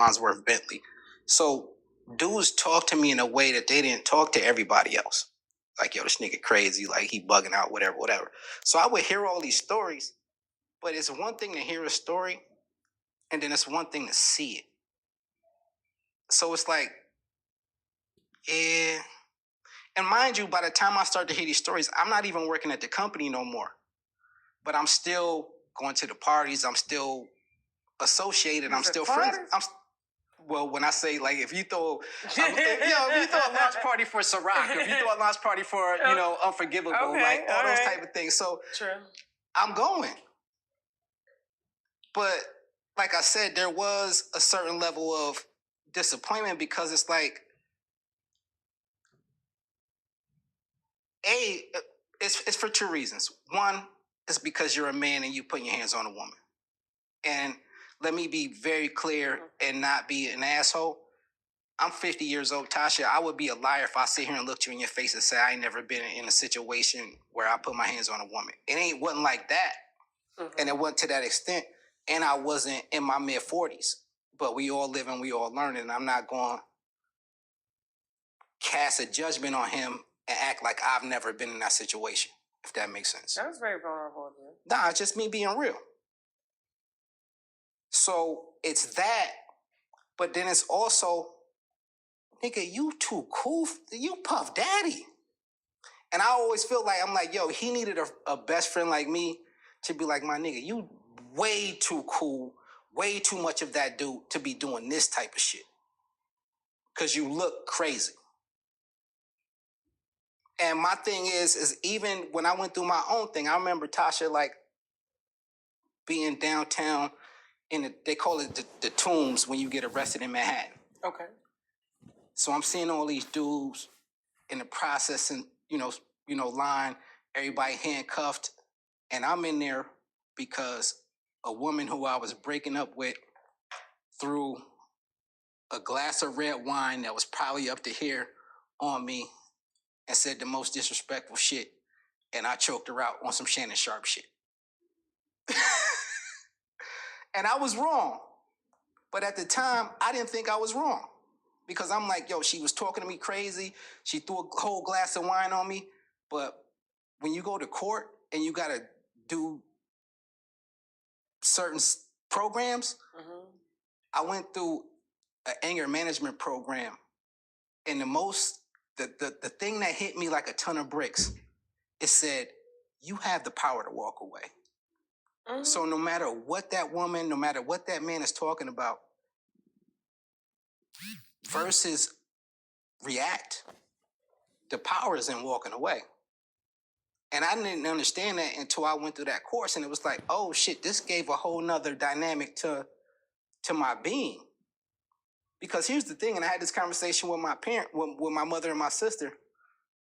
Farnsworth Bentley. So dudes talk to me in a way that they didn't talk to everybody else. Like, yo, this nigga crazy, like he bugging out, whatever, whatever. So I would hear all these stories, but it's one thing to hear a story, and then it's one thing to see it. So it's like, yeah. And mind you, by the time I start to hear these stories, I'm not even working at the company no more. But I'm still going to the parties. I'm still associated. I'm still friends. Well, when I say, like, if you throw, if you throw a launch party for TashaK, if you throw a launch party for, Unforgivable, like all those type of things. So true. I'm going. But like I said, there was a certain level of disappointment because it's like, it's for two reasons. One, it's because you're a man and you putting your hands on a woman. And let me be very clear and not be an asshole. I'm 50 years old, Tasha. I would be a liar if I sit here and looked you in your face and say I ain't never been in a situation where I put my hands on a woman. Wasn't like that. Mm-hmm. And it wasn't to that extent. And I wasn't in my mid-40s. But we all live and we all learn. And I'm not going to cast a judgment on him and act like I've never been in that situation, if that makes sense. That was very vulnerable of you. Nah, it's just me being real. So it's that, but then it's also, nigga, you too cool. You Puff Daddy. And I always feel like, I'm like, yo, he needed a best friend like me to be like, my nigga, you way too cool, way too much of that dude to be doing this type of shit. Because you look crazy. And my thing is even when I went through my own thing, I remember Tasha, like, being downtown they call it the tombs when you get arrested in Manhattan. Okay. So I'm seeing all these dudes in the processing, line, everybody handcuffed. And I'm in there because a woman who I was breaking up with threw a glass of red wine that was probably up to here on me and said the most disrespectful shit. And I choked her out on some Shannon Sharp shit. And I was wrong. But at the time, I didn't think I was wrong. Because I'm like, yo, she was talking to me crazy. She threw a whole glass of wine on me. But when you go to court and you got to do certain programs, mm-hmm. I went through an anger management program. And the thing that hit me like a ton of bricks, it said, you have the power to walk away. Mm-hmm. So no matter what that woman, no matter what that man is talking about, versus react, the power is in walking away. And I didn't understand that until I went through that course, and it was like, oh shit, this gave a whole nother dynamic to my being. Because here's the thing, and I had this conversation with my with my mother and my sister,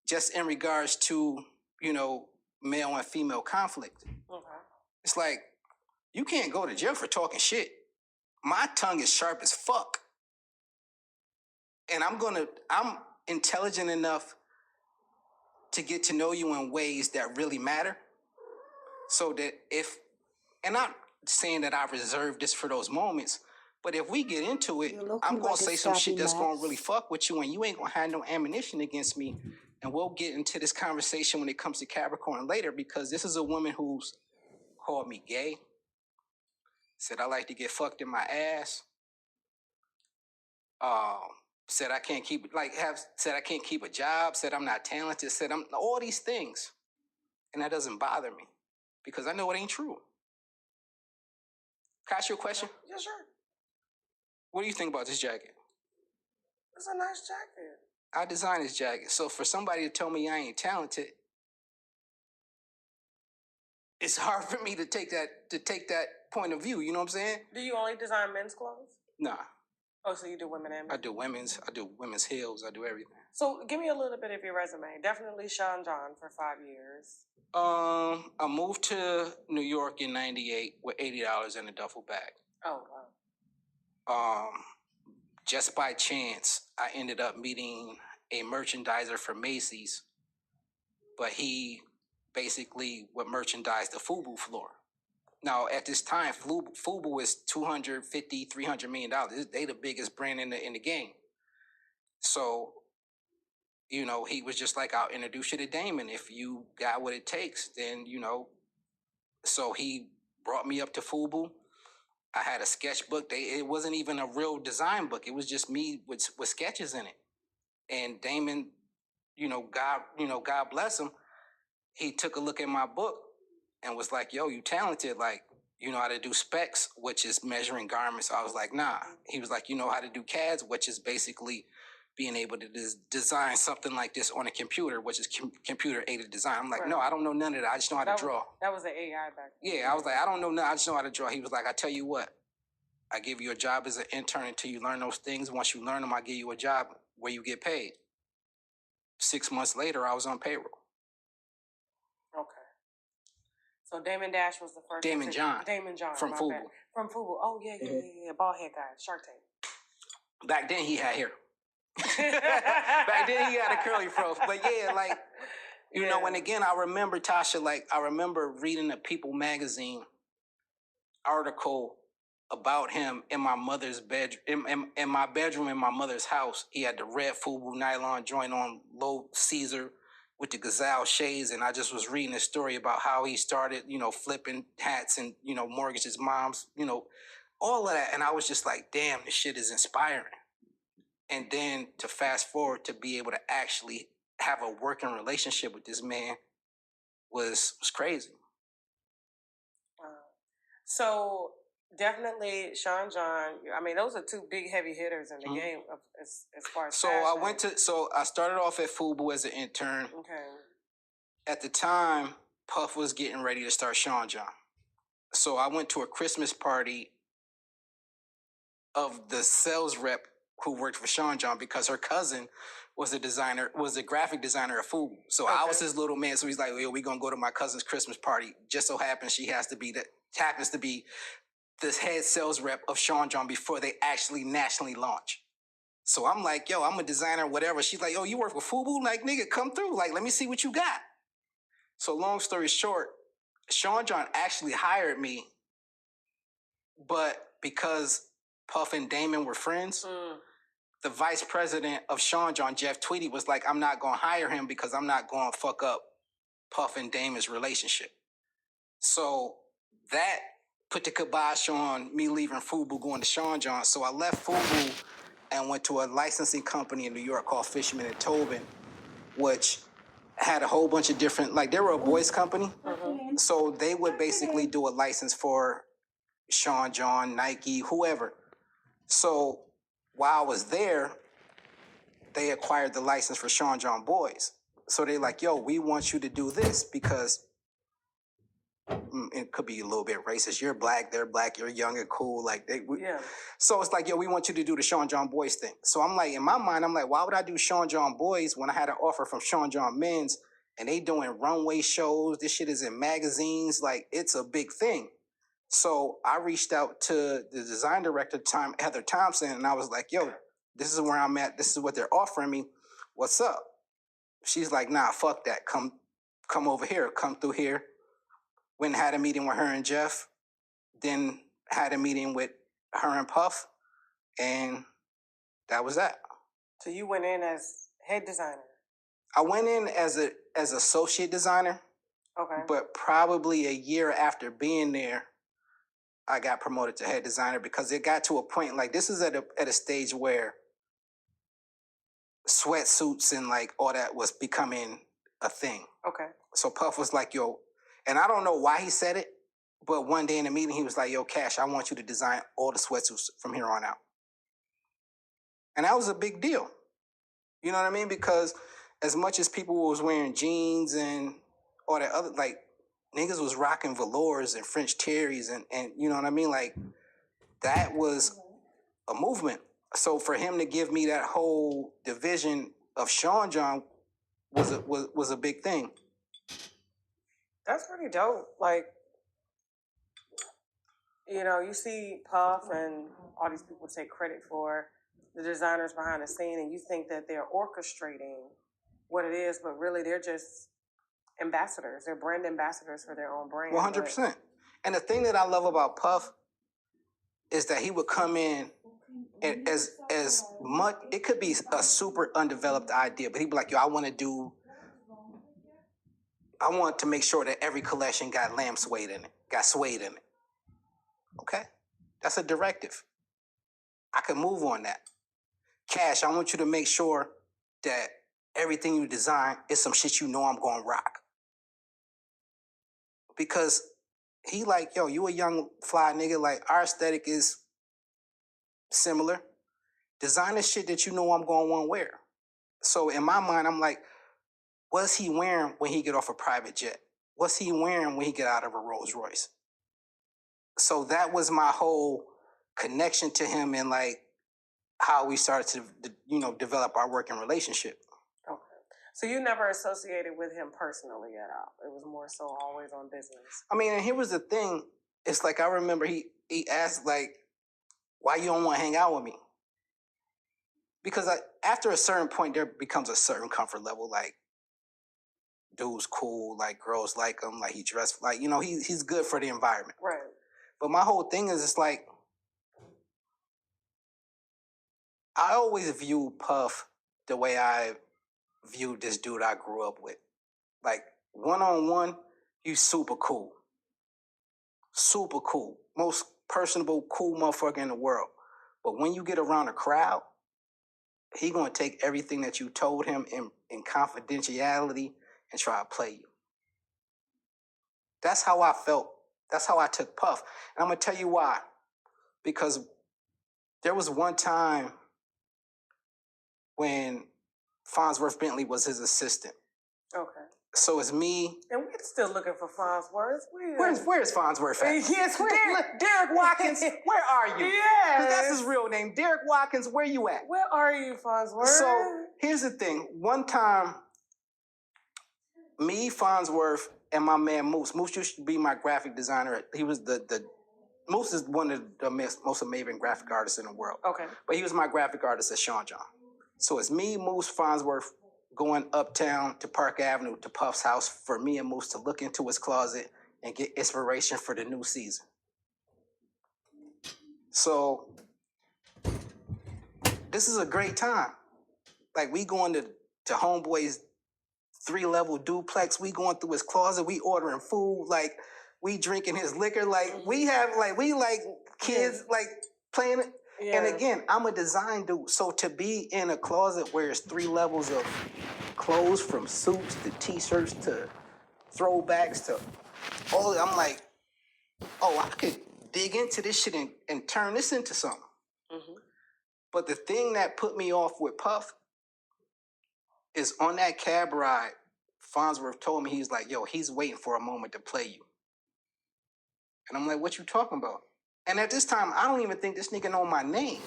just in regards to, male and female conflict. Okay. It's like, you can't go to jail for talking shit. My tongue is sharp as fuck. And I'm intelligent enough to get to know you in ways that really matter. So that and not saying that I reserve this for those moments, but if we get into it, I'm going to say some shit that's going to really fuck with you, and you ain't going to have no ammunition against me. And we'll get into this conversation when it comes to Capricorn later, because this is a woman who's called me gay, said I like to get fucked in my ass, said I can't keep a job, said I'm not talented, said I'm all these things. And that doesn't bother me because I know it ain't true. Can I ask you a question? Yeah, sure. What do you think about this jacket? It's a nice jacket. I designed this jacket. So for somebody to tell me I ain't talented, it's hard for me to take that point of view. You know what I'm saying? Do you only design men's clothes? Nah. Oh, so you do women and men? I do women's heels. I do everything. So give me a little bit of your resume. Definitely Sean John for 5 years. I moved to New York in '98 with $80 in a duffel bag. Oh, wow. Just by chance, I ended up meeting a merchandiser for Macy's, but he basically would merchandise the FUBU floor. Now, at this time, Fubu is $250-300 million. They the biggest brand in the game. So, he was just like, I'll introduce you to Damon. If you got what it takes, then, So he brought me up to Fubu. I had a sketchbook. It wasn't even a real design book. It was just me with sketches in it. And Damon, God bless him. He took a look at my book and was like, yo, you talented. Like, you know how to do specs, which is measuring garments. I was like, nah. He was like, you know how to do CADs, which is basically being able to design something like this on a computer, which is computer-aided design. I'm like, no, I don't know none of that. I just know how to draw. That was the AI back then. Yeah, I was like, I don't know nothing. I just know how to draw. He was like, I tell you what, I give you a job as an intern until you learn those things. Once you learn them, I give you a job where you get paid. 6 months later, I was on payroll. Okay. So Damon Dash was the first. Damon John. From Fubu. From Fubu. Oh, yeah. Bald head guy. Shark Tank. Back then, he had hair. Back then, he had a curly fro. But yeah, like, and again, I remember, Tasha, I remember reading a People magazine article about him in my mother's bedroom, in my bedroom in my mother's house. He had the red Fubu nylon joint on, low Caesar with the gazelle shades, and I just was reading a story about how he started, flipping hats and, mortgaged his mom's, all of that. And I was just like, damn, this shit is inspiring. And then to fast forward to be able to actually have a working relationship with this man was crazy. So definitely Sean John. I mean, those are two big heavy hitters in the game as far as. So I started off at Fubu as an intern. Okay. At the time, Puff was getting ready to start Sean John. So I went to a Christmas party of the sales rep who worked for Sean John because her cousin was a graphic designer at Fubu. So I was his little man. So he's like, yo, we gonna go to my cousin's Christmas party. Just so happens she happens to be this head sales rep of Sean John before they actually nationally launch. So I'm like, yo, I'm a designer, whatever. She's like, yo, you work for Fubu? Like, nigga, come through. Like, let me see what you got. So long story short, Sean John actually hired me, but because Puff and Damon were friends, the vice president of Sean John, Jeff Tweedy, was like, I'm not going to hire him because I'm not going to fuck up Puff and Damon's relationship. So that put the kibosh on me leaving Fubu, going to Sean John. So I left Fubu and went to a licensing company in New York called Fishman and Tobin, which had a whole bunch of different, they were a boys company. So they would basically do a license for Sean John, Nike, whoever. So while I was there, they acquired the license for Sean John Boys. So they're like, yo, we want you to do this because it could be a little bit racist. You're black, they're black, you're young and cool. So it's like, yo, we want you to do the Sean John Boys thing. So I'm like, in my mind, I'm like, why would I do Sean John Boys when I had an offer from Sean John Men's and they doing runway shows? This shit is in magazines. Like, it's a big thing. So I reached out to the design director at the time, Heather Thompson, and I was like, yo, this is where I'm at. This is what they're offering me. What's up? She's like, nah, fuck that. Come over here. Come through here. Went and had a meeting with her and Jeff. Then had a meeting with her and Puff. And that was that. So you went in as head designer? I went in as associate designer. Okay. But probably a year after being there, I got promoted to head designer because it got to a point, this is at a stage where sweatsuits and all that was becoming a thing. Okay. So Puff was like, yo, and I don't know why he said it, but one day in the meeting, he was like, yo, Cash, I want you to design all the sweatsuits from here on out. And that was a big deal. You know what I mean? Because as much as people was wearing jeans and all that other, niggas was rocking velours and French terries and you know what I mean? That was a movement. So for him to give me that whole division of Sean John was a big thing. That's pretty dope. You see Puff and all these people take credit for the designers behind the scene, and you think that they're orchestrating what it is, but really they're just ambassadors. They're brand ambassadors for their own brand. 100%. And the thing that I love about Puff is that he would come in and as much, it could be a super undeveloped idea, but he'd be like, yo, I want to make sure that every collection got swayed in it. Okay? That's a directive. I can move on that. Cash, I want you to make sure that everything you design is some shit you know I'm going to rock. Because he like, yo, you a young fly nigga, like our aesthetic is similar. Design the shit that you know I'm going to want to wear. So in my mind, I'm like, what's he wearing when he get off a private jet? What's he wearing when he get out of a Rolls Royce? So that was my whole connection to him and like how we started to, develop our working relationship. Okay. So you never associated with him personally at all? It was more so always on business? I mean, and here was the thing. It's like I remember he asked, like, why you don't want to hang out with me? Because after a certain point, there becomes a certain comfort level. Like, dude's cool. Like, girls like him. Like, he dressed like, he's good for the environment. Right. But my whole thing is, it's like, I always view Puff the way I viewed this dude I grew up with. Like, one-on-one, he's super cool. Super cool. Most personable, cool motherfucker in the world. But when you get around a crowd, he gonna take everything that you told him in confidentiality and try to play you. That's how I felt. That's how I took Puff. And I'm gonna tell you why. Because there was one time when Farnsworth Bentley was his assistant. Okay. So it's me. And we're still looking for Farnsworth. Where's Farnsworth at? Yes, Derek Watkins, where are you? Yes. Because that's his real name. Derek Watkins, where you at? Where are you, Farnsworth? So here's the thing. One time, me, Farnsworth, and my man Moose. Moose used to be my graphic designer. He was Moose is one of the most amazing graphic artists in the world. Okay. But he was my graphic artist at Sean John. So it's me, Moose, Farnsworth, going uptown to Park Avenue to Puff's house for me and Moose to look into his closet and get inspiration for the new season. So this is a great time. Like, we going to Homeboy's 3-level duplex. We going through his closet. We ordering food. Like, we drinking his liquor. Like, we like kids, like, playing it. Yeah. And again, I'm a design dude. So to be in a closet where it's 3 levels of clothes, from suits to t-shirts to throwbacks to all, I'm like, oh, I could dig into this shit and turn this into something. Mm-hmm. But the thing that put me off with Puff is on that cab ride, Farnsworth told me, he's like, yo, he's waiting for a moment to play you. And I'm like, what you talking about? And at this time, I don't even think this nigga know my name.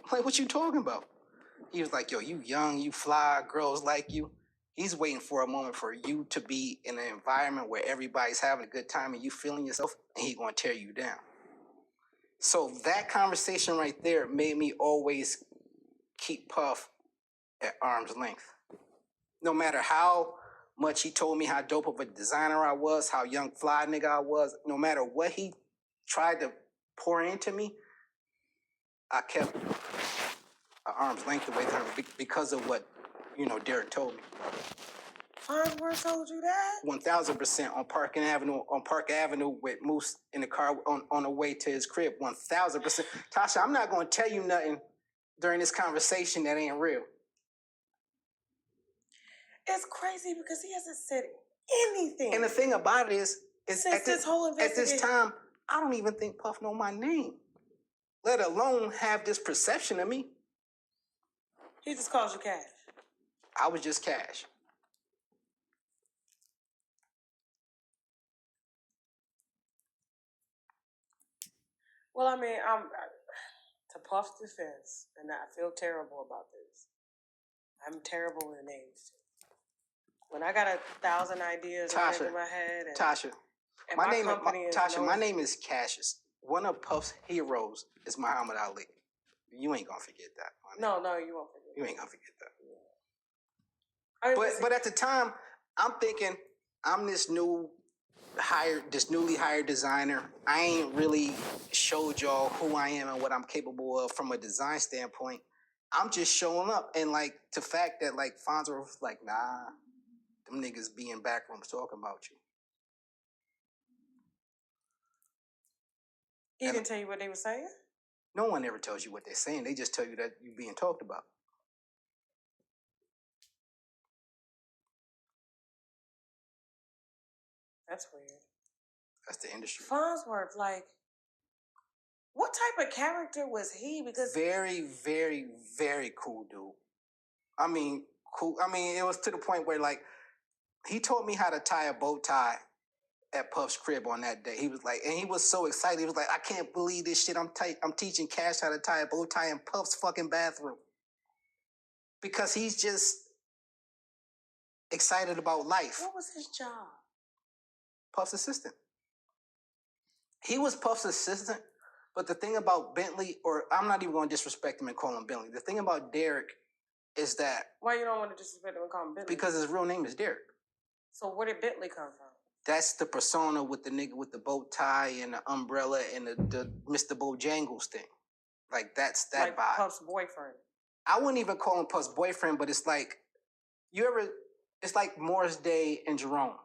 I'm like, what you talking about? He was like, yo, you young, you fly, girls like you. He's waiting for a moment for you to be in an environment where everybody's having a good time and you feeling yourself, and he gonna tear you down. So that conversation right there made me always keep Puff at arm's length. No matter how much he told me how dope of a designer I was, how young fly nigga I was, no matter what he tried to pour into me, I kept an arm's length away from him because of what, Derek told me. Farnsworth told you that? 1,000% on Park Avenue with Moose in the car on the way to his crib. 1,000%. Tasha, I'm not going to tell you nothing during this conversation that ain't real. It's crazy because he hasn't said anything. And the thing about it is since this whole investigation, at this time, I don't even think Puff know my name, let alone have this perception of me. He just calls you Cash. I was just Cash. Well, I mean, to Puff's defense, and I feel terrible about this. I'm terrible with names. When I got 1,000 ideas running through my head, and Tasha, and my name is Cassius. One of Puff's heroes is Muhammad Ali. You ain't gonna forget that. No, you won't forget. You ain't gonna forget that. Yeah. But at the time, I'm thinking I'm this new newly hired designer. I ain't really showed y'all who I am and what I'm capable of from a design standpoint. I'm just showing up, and like the fact that like Fonzo was like, nah, them niggas be in back rooms talking about you. He didn't tell you what they were saying? No one ever tells you what they're saying. They just tell you that you're being talked about. That's weird. That's the industry. Farnsworth, like, what type of character was he? Because very, very, very cool dude. I mean, cool. I mean, it was to the point where like he taught me how to tie a bow tie at Puff's crib on that day. He was like, and he was so excited. He was like, I can't believe this shit. I'm teaching Cash how to tie a bow tie in Puff's fucking bathroom. Because he's just excited about life. What was his job? Puff's assistant. He was Puff's assistant, but the thing about Bentley, or I'm not even going to disrespect him and call him Bentley. The thing about Derek is that... Why you don't want to disrespect him and call him Bentley? Because his real name is Derek. So where did Bentley come from? That's the persona with the nigga with the bow tie and the umbrella and the Mr. Bojangles thing. Like, that's that like vibe. Puff's boyfriend. I wouldn't even call him Puff's boyfriend, but it's like, it's like Morris Day and Jerome.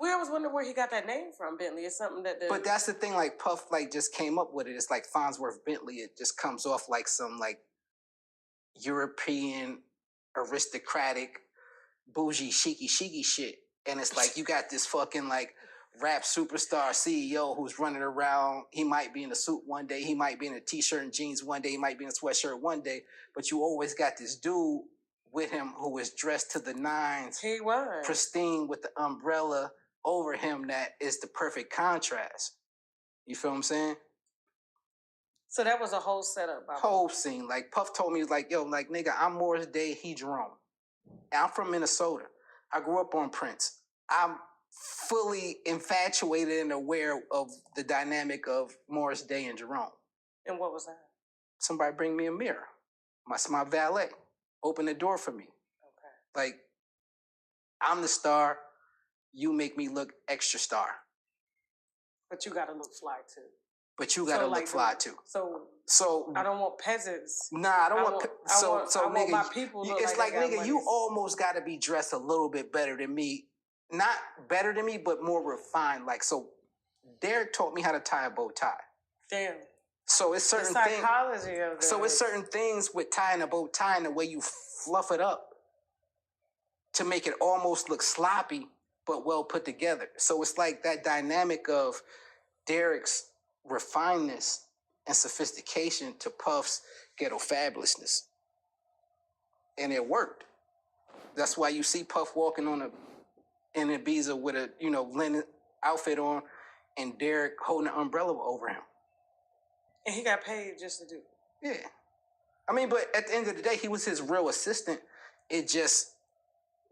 We always wonder where he got that name from, Bentley. It's something that... But that's the thing, like, Puff, like, just came up with it. It's like Farnsworth Bentley. It just comes off like some, like, European, aristocratic, bougie, sheiky shit. And it's like, you got this fucking, like, rap superstar CEO who's running around. He might be in a suit one day. He might be in a t-shirt and jeans one day. He might be in a sweatshirt one day. But you always got this dude with him who is dressed to the nines. He was. Pristine with the umbrella over him that is the perfect contrast. You feel what I'm saying? So that was a whole setup. Whole scene. Like, Puff told me, he was like, yo, like, nigga, I'm Morris Day, he Jerome. And I'm from Minnesota. I grew up on Prince. I'm fully infatuated and aware of the dynamic of Morris Day and Jerome. And what was that? Somebody bring me a mirror. My valet. Open the door for me. Okay. Like, I'm the star. You make me look extra star. But you gotta look fly too. But you gotta look fly too. So I don't want peasants. Nah, I don't want. I want my people. It's like nigga, you almost gotta be dressed a little bit better than me. Not better than me, but more refined. Like, so Derek taught me how to tie a bow tie. Damn. So it's certain the psychology of this. So it's certain things with tying a bow tie and the way you fluff it up to make it almost look sloppy, but well put together. So it's like that dynamic of Derek's refinedness and sophistication to Puff's ghetto fabulousness. And it worked. That's why you see Puff walking in Ibiza with a, linen outfit on and Derek holding an umbrella over him. And he got paid just to do it. Yeah. I mean, but at the end of the day, he was his real assistant. It just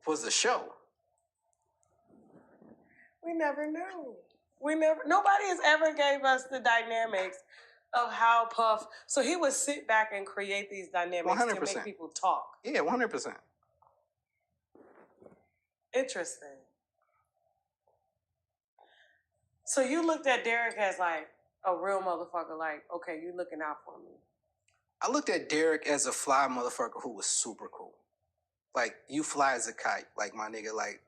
was a show. We never knew. Nobody has ever gave us the dynamics of how Puff, so he would sit back and create these dynamics 100%. To make people talk. Yeah, 100%. Interesting. So you looked at Derek as like a real motherfucker, like, okay, you looking out for me. I looked at Derek as a fly motherfucker who was super cool. Like, you fly as a kite, like my nigga, like,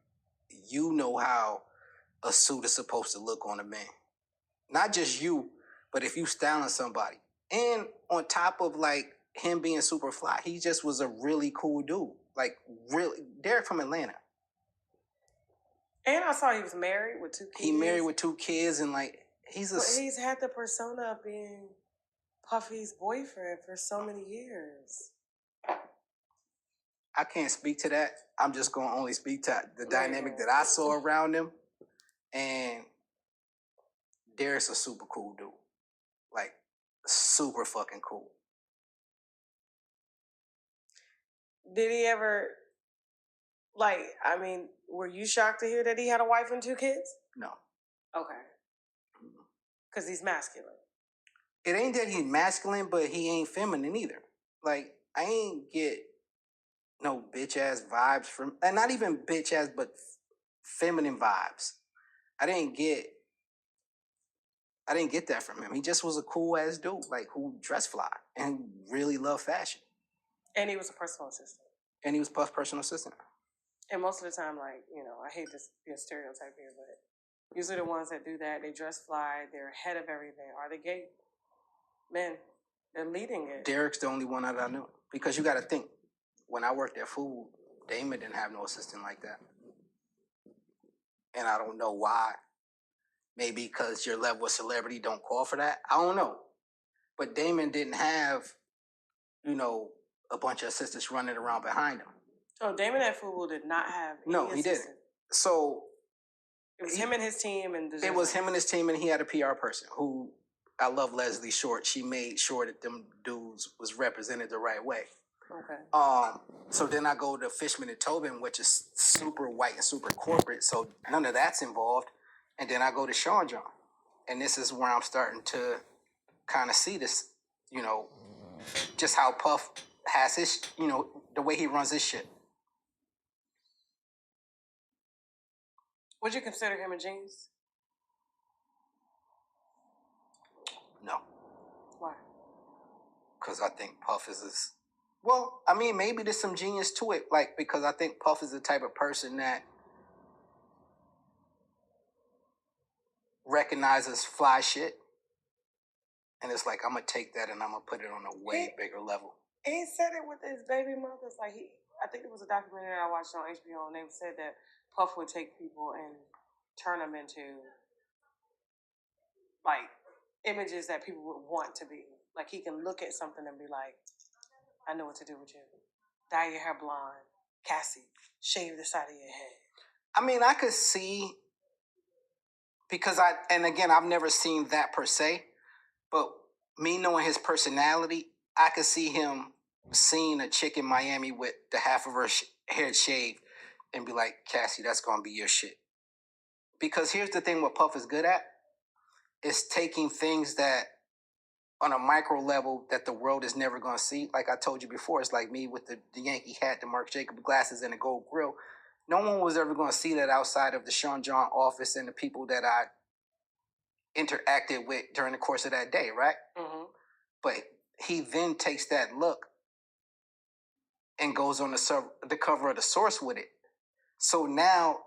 you know how a suit is supposed to look on a man. Not just you, but if you styling somebody. And on top of, like, him being super fly, he just was a really cool dude. Like, really, Derek from Atlanta. And I saw he was married with 2 kids. He married with 2 kids, and, like, he's had the persona of being Puffy's boyfriend for so many years. I can't speak to that. I'm just going to only speak to the dynamic that I saw around them. And Derek's a super cool dude. Like, super fucking cool. Did he ever, like, I mean, were you shocked to hear that he had a wife and 2 kids? No. Okay. Because he's masculine. It ain't that he's masculine, but he ain't feminine either. Like, I ain't get no bitch-ass vibes from, and not even bitch-ass, but feminine vibes. I didn't get that from him. He just was a cool ass dude, like who dressed fly and really loved fashion. And he was a personal assistant. And he was Puff's personal assistant. And most of the time, like, you know, I hate to be a stereotype here, but usually the ones that do that, they dress fly, they're ahead of everything. Are they gay men? They're leading it. Derek's the only one that I knew. Because you got to think, when I worked at Food, Damon didn't have no assistant like that. And I don't know why. Maybe because your level of celebrity don't call for that. I don't know. But Damon didn't have, you know, a bunch of assistants running around behind him. Oh, Damon at Fubu did not have any No, he assistant. didn't. So it was him and his team, and it was him and his team, and he had a PR person who, I love Leslie Short. She made sure that them dudes was represented the right way. Okay. So then I go to Fishman and Tobin, which is super white and super corporate, so none of that's involved. And then I go to Sean John, and this is where I'm starting to kind of see this, you know, just how Puff has his, you know, the way he runs his shit. Would you consider him a genius? No. Why? Because I think Puff is this. Well, I mean, maybe there's some genius to it, like, because I think Puff is the type of person that recognizes fly shit, and it's like, I'm gonna take that and I'm gonna put it on a way bigger level. He said it with his baby mothers. Like I think it was a documentary I watched on HBO, and they said that Puff would take people and turn them into like images that people would want to be. Like he can look at something and be like, I know what to do with you. Dye your hair blonde. Cassie, shave the side of your head. I mean, I could see, because and again, I've never seen that per se, but me knowing his personality, I could see him seeing a chick in Miami with the half of her hair shaved and be like, Cassie, that's going to be your shit. Because here's the thing what Puff is good at, is taking things that on a micro level that the world is never going to see. Like I told you before, it's like me with the Yankee hat, the Marc Jacobs glasses, and the gold grill. No one was ever going to see that outside of the Sean John office and the people that I interacted with during the course of that day, right? Mm-hmm. But he then takes that look and goes on the cover of the Source with it. So now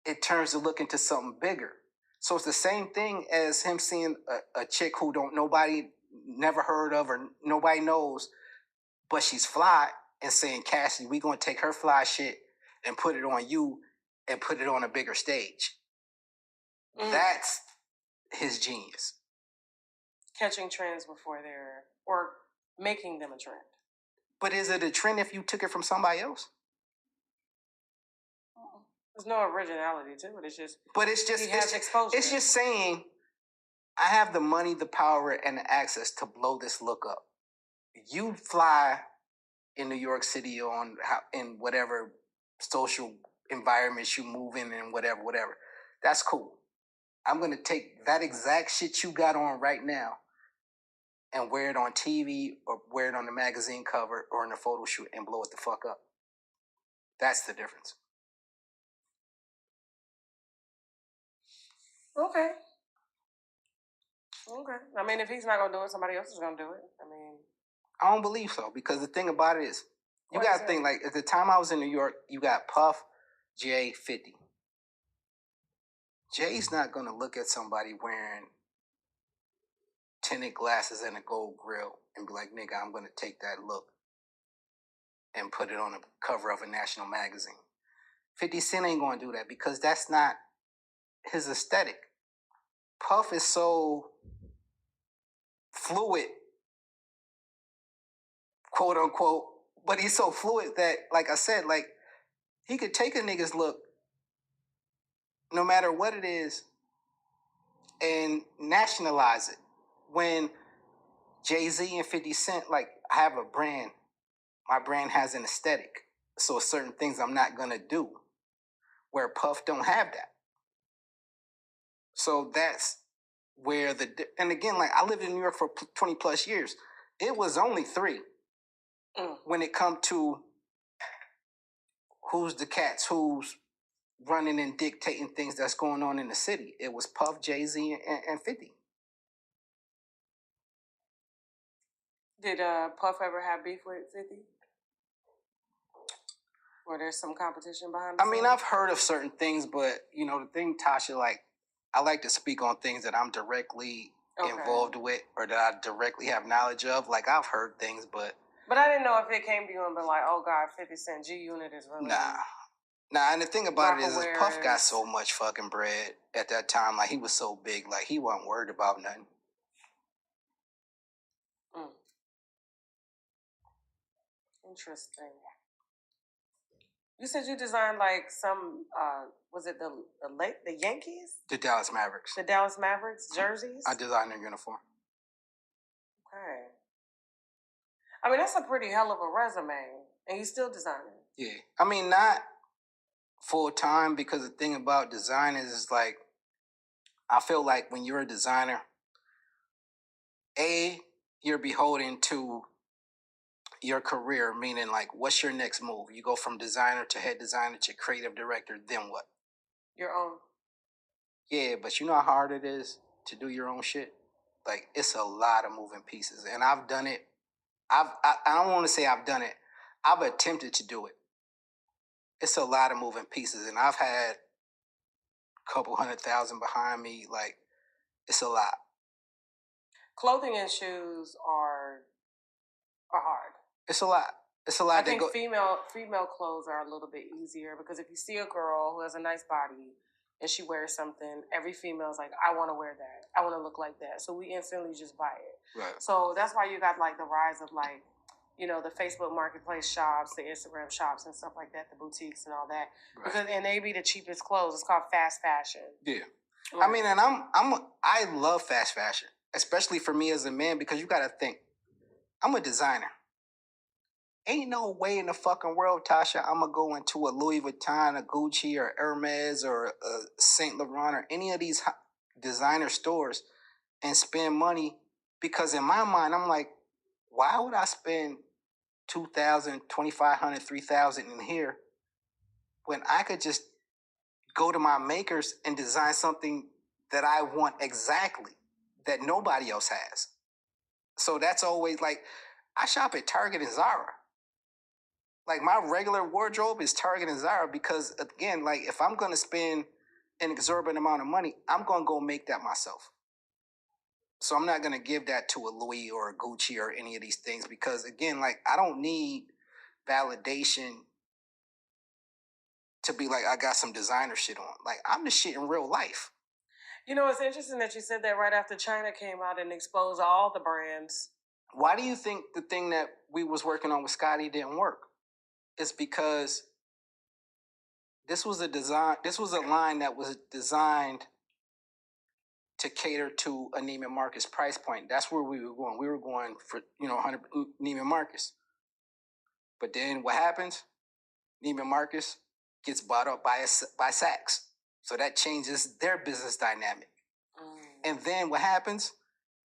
it turns to look into something bigger. So it's the same thing as him seeing a chick who nobody never heard of or nobody knows, but she's fly, and saying, Cassie, we gonna take her fly shit and put it on you and put it on a bigger stage. That's his genius. Catching trends before or making them a trend. But is it a trend if you took it from somebody else? There's no originality to it. It's just he has exposure. It's just saying, I have the money, the power, and the access to blow this look up. You fly in New York City in whatever social environments you move in and whatever. That's cool. I'm going to take that exact shit you got on right now and wear it on TV or wear it on the magazine cover or in a photo shoot and blow it the fuck up. That's the difference. Okay. I mean, if he's not going to do it, somebody else is going to do it. I don't believe so, because the thing about it is, you got to think, like, at the time I was in New York, you got Puff, Jay, 50. Jay's not going to look at somebody wearing tinted glasses and a gold grill and be like, nigga, I'm going to take that look and put it on the cover of a national magazine. 50 Cent ain't going to do that because that's not his aesthetic. Puff is so fluid, quote unquote, but he's so fluid that, like I said, like, he could take a nigga's look, no matter what it is, and nationalize it. When Jay-Z and 50 Cent, like, I have a brand. My brand has an aesthetic. So certain things I'm not going to do. Where Puff don't have that. So that's where and again, like, I lived in New York for 20 plus years. It was only 3 when it come to who's the cats, who's running and dictating things that's going on in the city. It was Puff, Jay-Z, and 50. Did Puff ever have beef with 50? Or there's some competition behind the scenes? I've heard of certain things, but the thing, Tasha, like, I like to speak on things that I'm directly involved with or that I directly have knowledge of. Like, I've heard things, but I didn't know if it came to you and been like, oh God, 50 Cent G Unit is really Nah, and the thing about it is Puff got so much fucking bread at that time. Like, he was so big, like, he wasn't worried about nothing. Interesting. You said you designed like some, was it the Yankees? The Dallas Mavericks. The Dallas Mavericks jerseys? I designed their uniform. Okay. I mean, that's a pretty hell of a resume. And you still designing. Yeah. I mean, not full time, because the thing about design is like, I feel like when you're a designer, you're beholden to your career, meaning like, what's your next move? You go from designer to head designer to creative director, then what? Your own. Yeah, but you know how hard it is to do your own shit? Like, it's a lot of moving pieces. And I've done it. I don't want to say I've done it. I've attempted to do it. It's a lot of moving pieces. And I've had a couple 100,000 behind me. Like, it's a lot. Clothing and shoes are hard. It's a lot. It's a lot. I think female clothes are a little bit easier, because if you see a girl who has a nice body and she wears something, every female's like, I want to wear that. I want to look like that. So we instantly just buy it. Right. So that's why you got like the rise of like, the Facebook marketplace shops, the Instagram shops and stuff like that, the boutiques and all that. Right. And they be the cheapest clothes. It's called fast fashion. Yeah. Right. I mean, and I love fast fashion, especially for me as a man, because you got to think, I'm a designer. Ain't no way in the fucking world, Tasha, I'm going to go into a Louis Vuitton, a Gucci, or Hermes, or a Saint Laurent, or any of these designer stores and spend money, because in my mind, I'm like, why would I spend $2,000, $2,500, $3,000 in here when I could just go to my makers and design something that I want exactly, that nobody else has? So that's always like, I shop at Target and Zara. Like, my regular wardrobe is Target and Zara, because, again, like, if I'm going to spend an exorbitant amount of money, I'm going to go make that myself. So I'm not going to give that to a Louis or a Gucci or any of these things, because, again, like, I don't need validation to be like, I got some designer shit on. Like, I'm the shit in real life. It's interesting that you said that right after China came out and exposed all the brands. Why do you think the thing that we was working on with Scotty didn't work? It's because this was a line that was designed to cater to a Neiman Marcus price point. That's where we were going. We were going for, 100 Neiman Marcus. But then what happens? Neiman Marcus gets bought up by Saks. So that changes their business dynamic. And then what happens?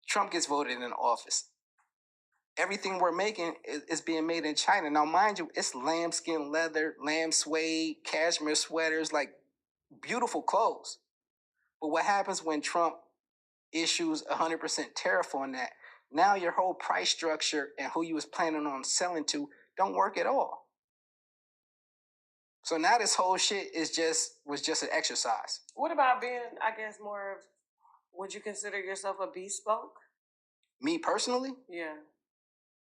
Trump gets voted in office. Everything we're making is being made in China. Now, mind you, it's lambskin leather, lamb suede, cashmere sweaters, like beautiful clothes. But what happens when Trump issues 100% tariff on that? Now your whole price structure and who you was planning on selling to don't work at all. So now this whole shit was just an exercise. What about being, I guess, more of, would you consider yourself a bespoke? Me personally? Yeah.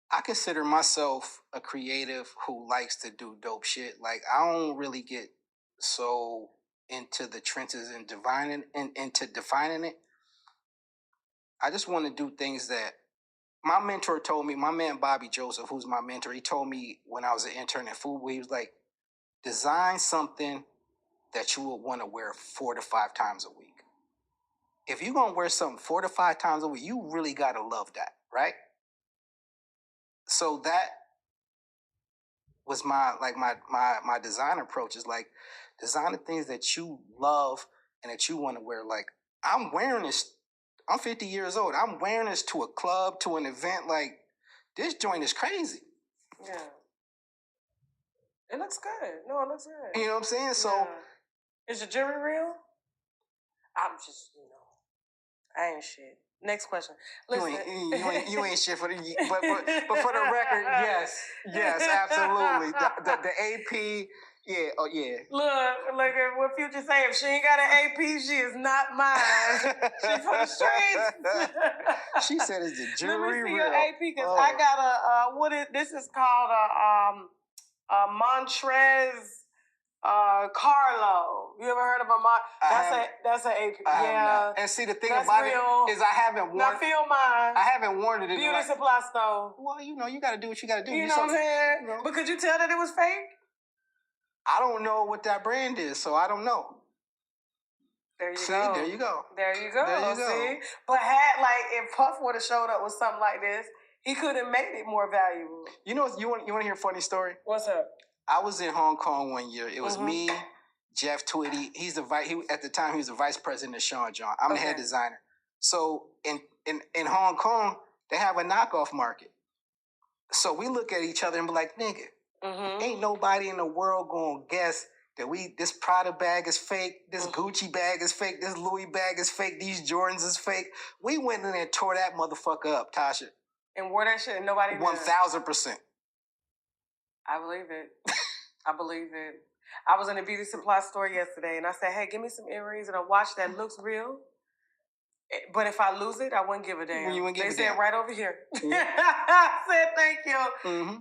I consider myself a creative who likes to do dope shit. Like, I don't really get so into the trenches and defining it. I just want to do things that my mentor told me. My man Bobby Joseph, who's my mentor, he told me when I was an intern at Food, he was like, design something that you would want to wear 4 to 5 times a week. If you're gonna wear something 4 to 5 times a week, you really gotta love that, right? So that was my design approach, is like, design the things that you love and that you want to wear. Like, I'm wearing this, I'm 50 years old. I'm wearing this to a club, to an event. Like, this joint is crazy. Yeah. It looks good. No, it looks good. You know what I'm saying? So Is the jury real? I'm just, I ain't shit. Next question. Listen. You ain't shit for the, but for the record, yes, absolutely. The AP, yeah, oh yeah. Look at what Future say. If she ain't got an AP, she is not mine. She from the streets. She said, "Is the jury Let me see real?" your AP because I got this is called a Montrez. Carlo. You ever heard of a that's an AP. Yeah. And see, the thing about it is I haven't worn. Now feel mine. I haven't worn it in Beauty supply store. Well, you got to do what you got to do. You know what I'm saying? But could you tell that it was fake? I don't know what that brand is, so I don't know. There you see, go. There you go. There you go. There you go. See? But if Puff would have showed up with something like this, he could have made it more valuable. You want to hear a funny story? What's up? I was in Hong Kong one year. It was me, Jeff Twitty. At the time he was the vice president of Sean John. I'm the head designer. So in Hong Kong, they have a knockoff market. So we look at each other and be like, nigga, ain't nobody in the world gonna guess that this Prada bag is fake, this Gucci bag is fake, this Louis bag is fake, these Jordans is fake. We went in there and tore that motherfucker up, Tasha. And wore that shit and nobody 1,000%. I believe it. I believe it. I was in a beauty supply store yesterday and I said, hey, give me some earrings and a watch that looks real. But if I lose it, I wouldn't give a damn. You wouldn't give they a said damn. Right over here. I said, thank you.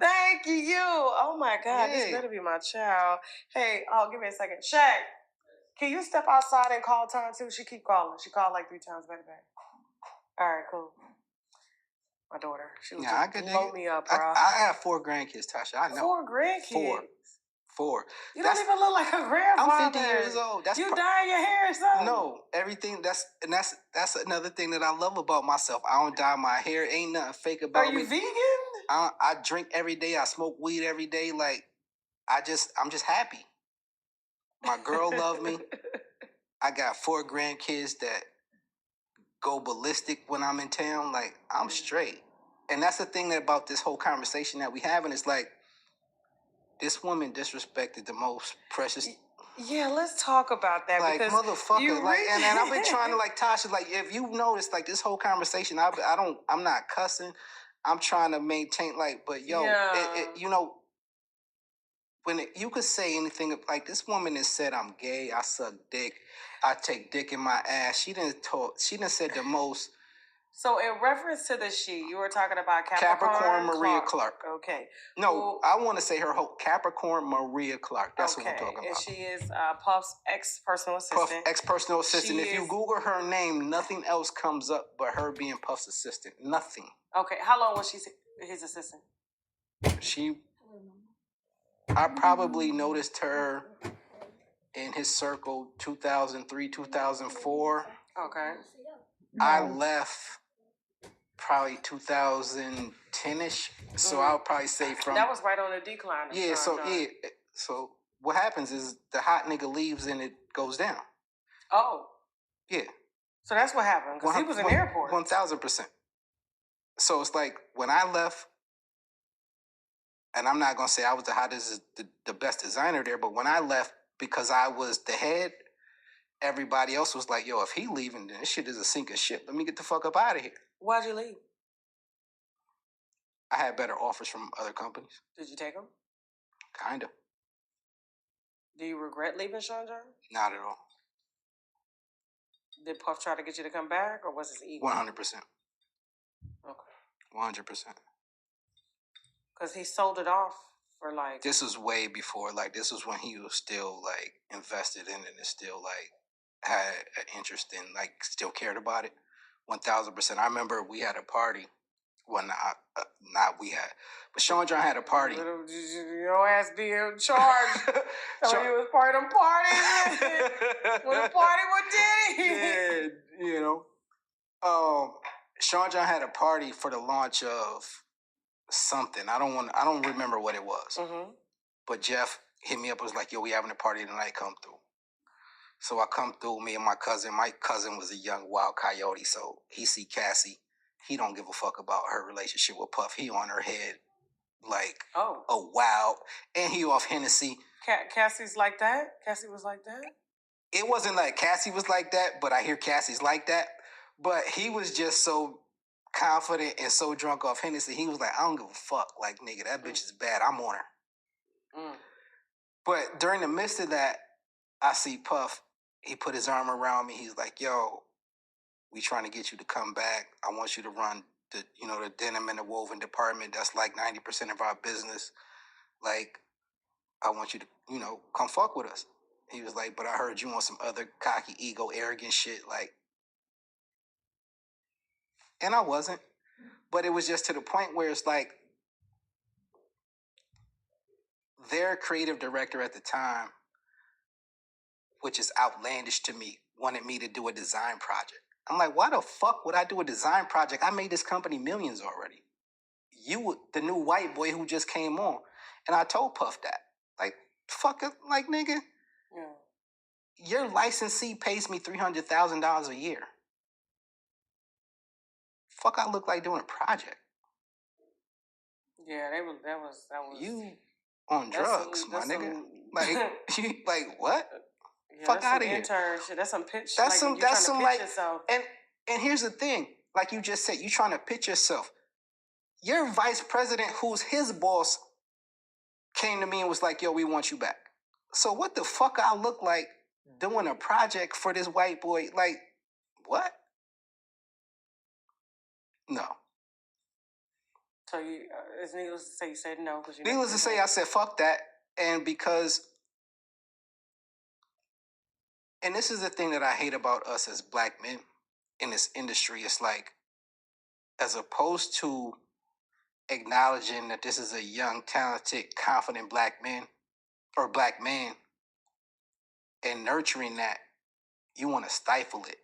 Thank you. Oh my God, this better be my child. Hey, give me a second. Shaq, can you step outside and call time too? She keep calling. She called like 3 times back to back. All right, cool. My daughter. She was just blow me up, bro. I have 4 grandkids, Tasha. I know. 4 grandkids? 4. You don't even look like a grandfather. I'm 50 years old. You dye your hair or something? No, everything. That's another thing that I love about myself. I don't dye my hair. Ain't nothing fake about me. Are you vegan? I drink every day. I smoke weed every day. Like I'm just happy. My girl love me. I got 4 grandkids that go ballistic when I'm in town. Like I'm straight. And that's the thing about this whole conversation that we having is like, this woman disrespected the most precious. Yeah, let's talk about that. Like, because motherfucker, and I've been trying to, like, Tasha, like, if you noticed, like, this whole conversation, I'm not cussing. I'm trying to maintain, like, but yo, you could say anything, like, this woman has said I'm gay, I suck dick, I take dick in my ass. She done said the most. So in reference to the you were talking about Capricorn Maria Clark. Okay. No, I want to say her whole Capricorn Maria Clark. That's what I'm talking about. And she is Puff's ex-personal assistant. Puff ex-personal assistant. If you Google her name, nothing else comes up but her being Puff's assistant. Nothing. Okay. How long was she his assistant? I probably noticed her in his circle 2003, 2004. Okay. I left probably 2010-ish. So I'll probably say from... That was right on the decline. So what happens is the hot nigga leaves and it goes down. Oh. Yeah. So that's what happened, because he was in the airport. 1,000%. So it's like, when I left, and I'm not going to say I was the hottest, the best designer there, but when I left, because I was the head, everybody else was like, yo, if he leaving, then this shit is a sinking ship. Let me get the fuck up out of here. Why'd you leave? I had better offers from other companies. Did you take them? Kind of. Do you regret leaving Sean John? Not at all. Did Puff try to get you to come back, or was his ego? 100%. Okay. 100%. Because he sold it off for like... This was way before. Like, this was when he was still, like, invested in it and still, like, had an interest in, like, still cared about it. 1,000%. I remember we had a party. Well, not we had. But Sean John had a party. Your ass be in charge. So he was part of them parties. With a party with Diddy. Yeah, you know. Sean John had a party for the launch of something. I don't remember what it was. Mm-hmm. But Jeff hit me up and was like, yo, we having a party tonight, come through. So I come through, me and my cousin. My cousin was a young wild coyote, so he see Cassie. He don't give a fuck about her relationship with Puff. He on her head like a wild, and he off Hennessy. Cassie's like that? Cassie was like that? it wasn't like Cassie was like that, but I hear Cassie's like that. But he was just so confident and so drunk off Hennessy. He was like, I don't give a fuck. Like, nigga, that bitch is bad. I'm on her. Mm. But during the midst of that, I see Puff. He put his arm around me. He's like, yo, we trying to get you to come back. I want you to run the denim and the woven department. That's like 90% of our business. Like, I want you to, come fuck with us. He was like, but I heard you on some other cocky, ego, arrogant shit. Like, and I wasn't. But it was just to the point where it's like, their creative director at the time, which is outlandish to me, wanted me to do a design project. I'm like, why the fuck would I do a design project? I made this company millions already. You, the new white boy who just came on. And I told Puff that. Like, fuck it, like, nigga. Yeah. Your licensee pays me $300,000 a year. Fuck, I look like doing a project. Yeah, that was you on drugs, my nigga. Like what? Yeah, fuck out of here. Internship. That's some pitch. That's like some like yourself. And here's the thing, like you just said, you trying to pitch yourself. Your vice president, who's his boss, came to me and was like, yo, we want you back. So what the fuck I look like doing a project for this white boy? Like, what? No. So it's needless to say you said no. Needless to say, I said fuck that. And because, and this is the thing that I hate about us as black men in this industry. It's like, as opposed to acknowledging that this is a young, talented, confident black man or black man and nurturing that, you want to stifle it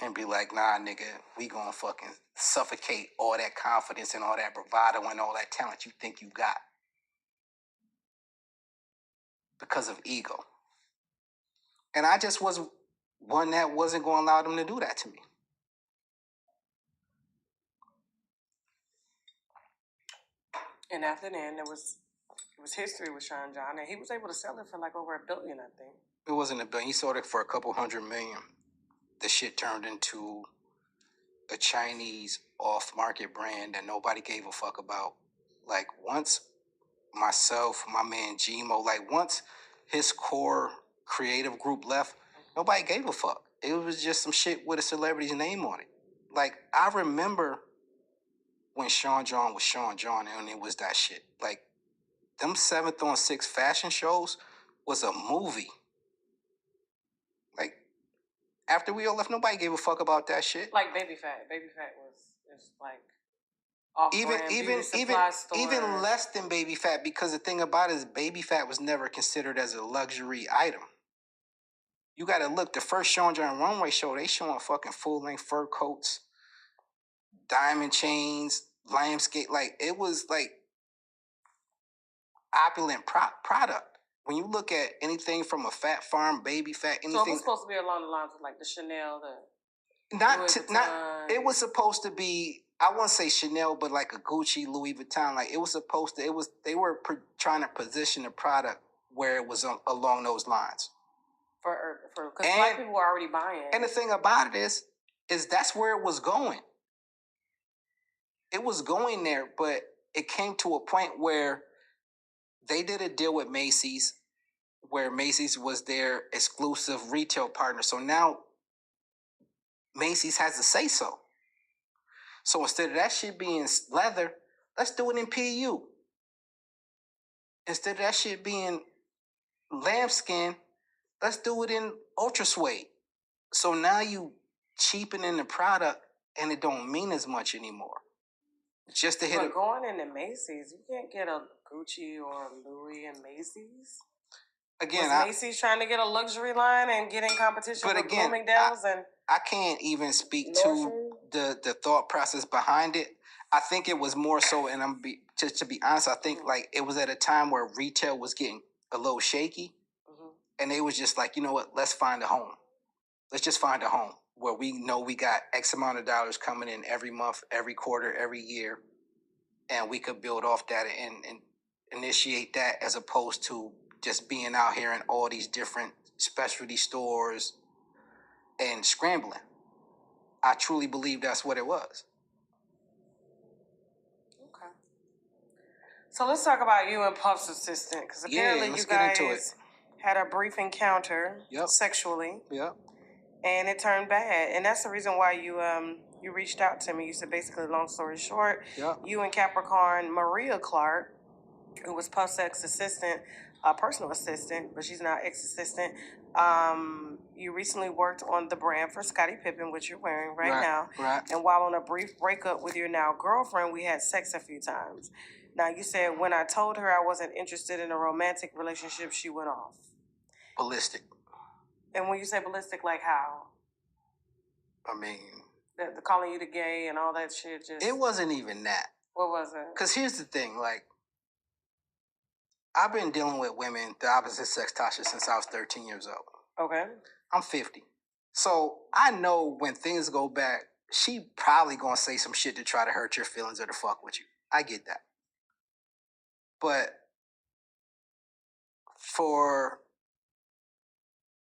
and be like, nah, nigga, we gonna fucking suffocate all that confidence and all that bravado and all that talent you think you got because of ego. And I just was one that wasn't going to allow them to do that to me. And after then, it was history with Sean John, and he was able to sell it for like over $1 billion, I think. It wasn't $1 billion. He sold it for a couple $100 million. The shit turned into a Chinese off-market brand that nobody gave a fuck about. Like, once myself, my man Gmo, like, once his core creative group left, nobody gave a fuck. It was just some shit with a celebrity's name on it. Like, I remember when Sean John was Sean John and it was that shit. Like, them 7th on 6 fashion shows was a movie. Like, after we all left, nobody gave a fuck about that shit. Like Baby Fat. Baby Fat was like even less than Baby Fat, because the thing about it is Baby Fat was never considered as a luxury item. You got to look, the first Sean John runway show, they showing fucking full-length fur coats, diamond chains, landscape. Like, it was like opulent product. When you look at anything from a Fat Farm, Baby Fat, anything. So it was supposed to be along the lines of like the Chanel, it was supposed to be, I won't say Chanel, but like a Gucci, Louis Vuitton. Like, it was supposed to, they were trying to position the product where it was along those lines. Because black people were already buying. And the thing about it is that's where it was going. It was going there, but it came to a point where they did a deal with Macy's, where Macy's was their exclusive retail partner. So now Macy's has a say so. So instead of that shit being leather, let's do it in PU. Instead of that shit being lambskin, let's do it in ultra suede. So now you cheapening the product and it don't mean as much anymore. Just to hit it. Going into Macy's, you can't get a Gucci or a Louis in Macy's. Again, Macy's trying to get a luxury line and get in competition with Bloomingdale's and I can't even speak to the thought process behind it. I think it was more so, and just to be honest, I think like it was at a time where retail was getting a little shaky, and they was just like, you know what, let's find a home. Let's just find a home where we know we got X amount of dollars coming in every month, every quarter, every year, and we could build off that and initiate that, as opposed to just being out here in all these different specialty stores, and scrambling. I truly believe that's what it was. Okay. So let's talk about you and Puff's assistant, because apparently you guys had a brief encounter sexually. Yep. And it turned bad. And that's the reason why you reached out to me. You said basically, long story short, you and Capricorn Maria Clark, who was Puff's ex-assistant, personal assistant, but she's now ex-assistant. You recently worked on the brand for Scottie Pippen, which you're wearing right now. Right. And while on a brief breakup with your now girlfriend, we had sex a few times. Now, you said when I told her I wasn't interested in a romantic relationship, she went off. Ballistic. And when you say ballistic, like how? I mean... The calling you the gay and all that shit just... It wasn't even that. What was it? Because here's the thing, like, I've been dealing with women, the opposite sex, Tasha, since I was 13 years old. Okay. I'm 50. So I know when things go back, she probably gonna say some shit to try to hurt your feelings or to fuck with you. I get that. But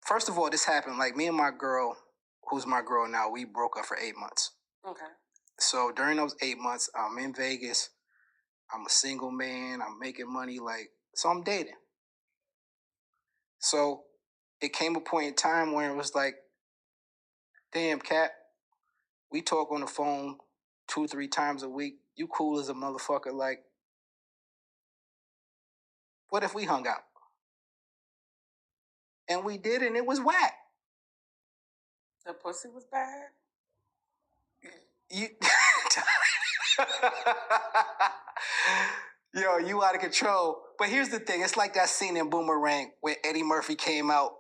first of all, this happened, like, me and my girl, who's my girl now, we broke up for 8 months. Okay. So during those 8 months, I'm in Vegas. I'm a single man. I'm making money, so I'm dating. So it came a point in time where it was like, damn, Cat, we talk on the phone 2-3 times a week. You cool as a motherfucker. Like, what if we hung out? And we did, and it was whack. The pussy was bad? You... Yo, you out of control. But here's the thing. It's like that scene in Boomerang where Eddie Murphy came out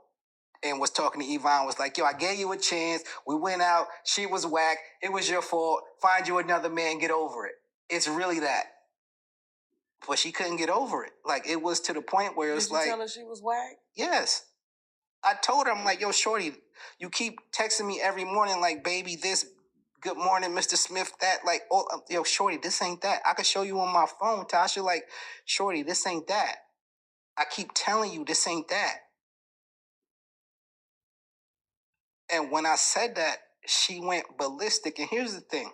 and was talking to Yvonne, was like, yo, I gave you a chance. We went out. She was whack. It was your fault. Find you another man. Get over it. It's really that. But she couldn't get over it. Like, it was to the point where it's like... Did you tell her she was whack? Yes. I told her, I'm like, yo, shorty, you keep texting me every morning like, baby, this, good morning, Mr. Smith, that, like, oh, yo, shorty, this ain't that. I could show you on my phone, Tasha, like, shorty, this ain't that. I keep telling you, this ain't that. And when I said that, she went ballistic. And here's the thing.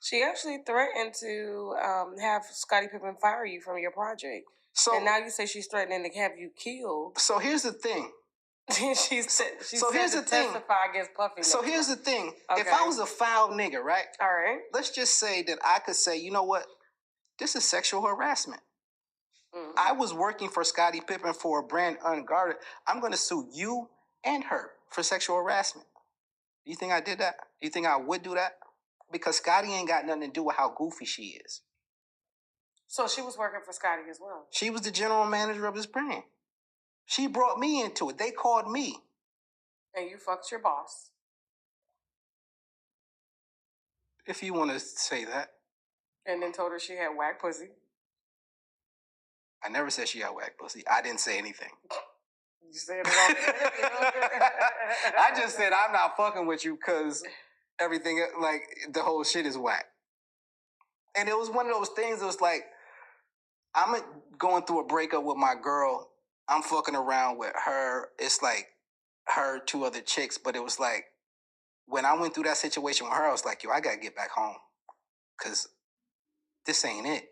She actually threatened to have Scottie Pippen fire you from your project. And now you say she's threatening to have you killed. So here's the thing. She said to testify against Puffy. So here's the thing. Okay. If I was a foul nigga, right? All right. Let's just say that I could say, you know what? This is sexual harassment. Mm-hmm. I was working for Scottie Pippen for a brand unguarded. I'm going to sue you and her for sexual harassment. Do you think I did that? Do you think I would do that? Because Scottie ain't got nothing to do with how goofy she is. So she was working for Scottie as well? She was the general manager of his brand. She brought me into it. They called me. And you fucked your boss. If you want to say that. And then told her she had whack pussy. I never said she had whack pussy. I didn't say anything. You said it all. I just said I'm not fucking with you because everything, like, the whole shit is whack. And it was one of those things that was like, I'm going through a breakup with my girl. I'm fucking around with her. It's like her, 2 other chicks. But it was like, when I went through that situation with her, I was like, yo, I got to get back home. Because this ain't it.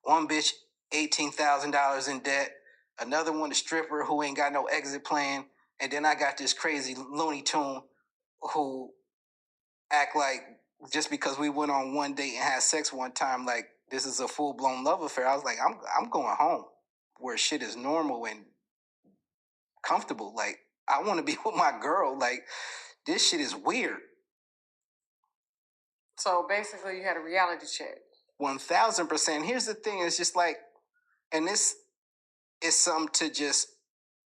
One bitch, $18,000 in debt. Another one, a stripper who ain't got no exit plan. And then I got this crazy Looney Tune who act like just because we went on one date and had sex one time, like this is a full-blown love affair. I was like, I'm going home where shit is normal and comfortable. Like, I want to be with my girl. Like, this shit is weird. So basically you had a reality check. 1,000%. Here's the thing. It's just like, and this is something to just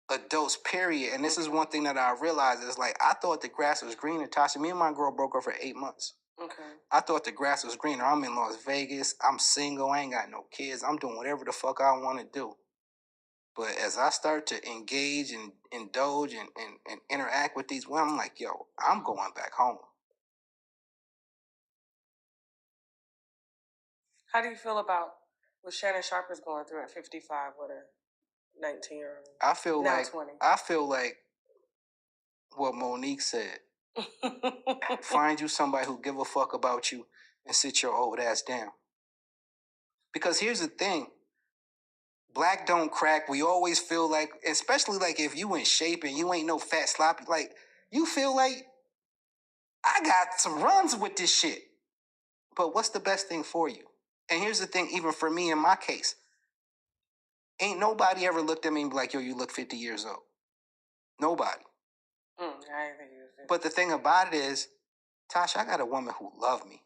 adults, period. And this is one thing that I realized is like, I thought the grass was greener. Tasha, me and my girl broke up for 8 months. Okay. I thought the grass was greener. I'm in Las Vegas. I'm single. I ain't got no kids. I'm doing whatever the fuck I want to do. But as I start to engage and indulge and interact with these women, I'm like, yo, I'm going back home. How do you feel about what Shannon Sharpe is going through at 55 with a 19-year-old? I feel like what Monique said. Find you somebody who give a fuck about you and sit your old ass down. Because here's the thing. Black don't crack. We always feel like, especially like if you in shape and you ain't no fat sloppy, like you feel like I got some runs with this shit. But what's the best thing for you? And here's the thing, even for me in my case, ain't nobody ever looked at me and be like, yo, you look 50 years old. Nobody. I ain't think you was 50. But the thing about it is, Tasha, I got a woman who loves me.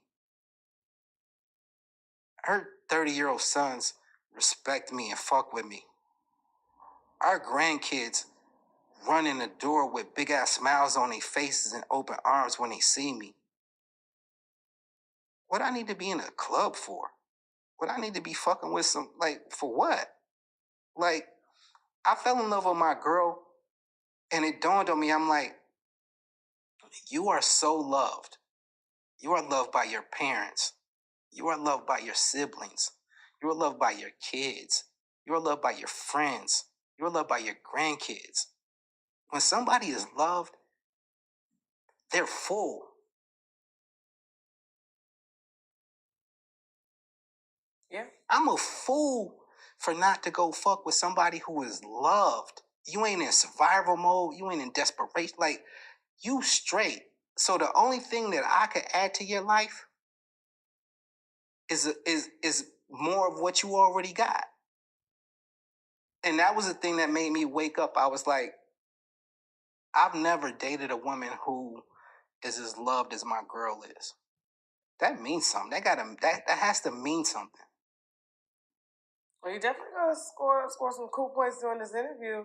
Her 30-year-old sons respect me and fuck with me. Our grandkids run in the door with big ass smiles on their faces and open arms when they see me. What I need to be in a club for? What I need to be fucking with some, like, for what? Like, I fell in love with my girl and it dawned on me, I'm like, you are so loved. You are loved by your parents. You are loved by your siblings. You are loved by your kids. You are loved by your friends. You are loved by your grandkids. When somebody is loved, they're full. Yeah. I'm a fool for not to go fuck with somebody who is loved. You ain't in survival mode. You ain't in desperation. Like, you straight. So the only thing that I could add to your life is more of what you already got. And that was the thing that made me wake up. I was like, I've never dated a woman who is as loved as my girl is. That means something. That has to mean something. Well, you definitely gonna score some cool points during this interview.